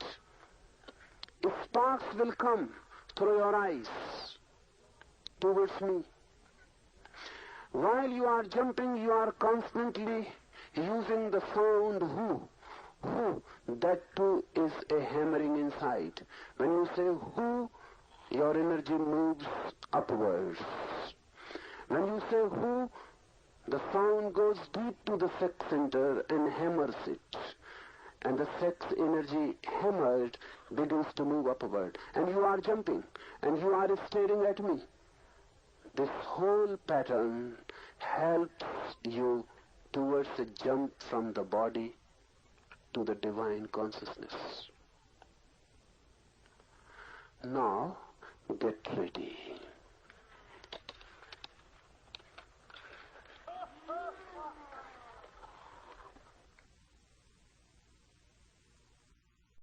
Sparks will come through your eyes towards me. While you are jumping, you are constantly using the sound whoo. That too is a hammering inside. When you say whoo, your energy moves upwards. When you say whoo, the sound goes deep to the sex center and hammers it. And the sex energy hammered begins to move upward. And you are jumping, and you are staring at me. This whole pattern helps you towards a jump from the body to the divine consciousness. Now, get ready.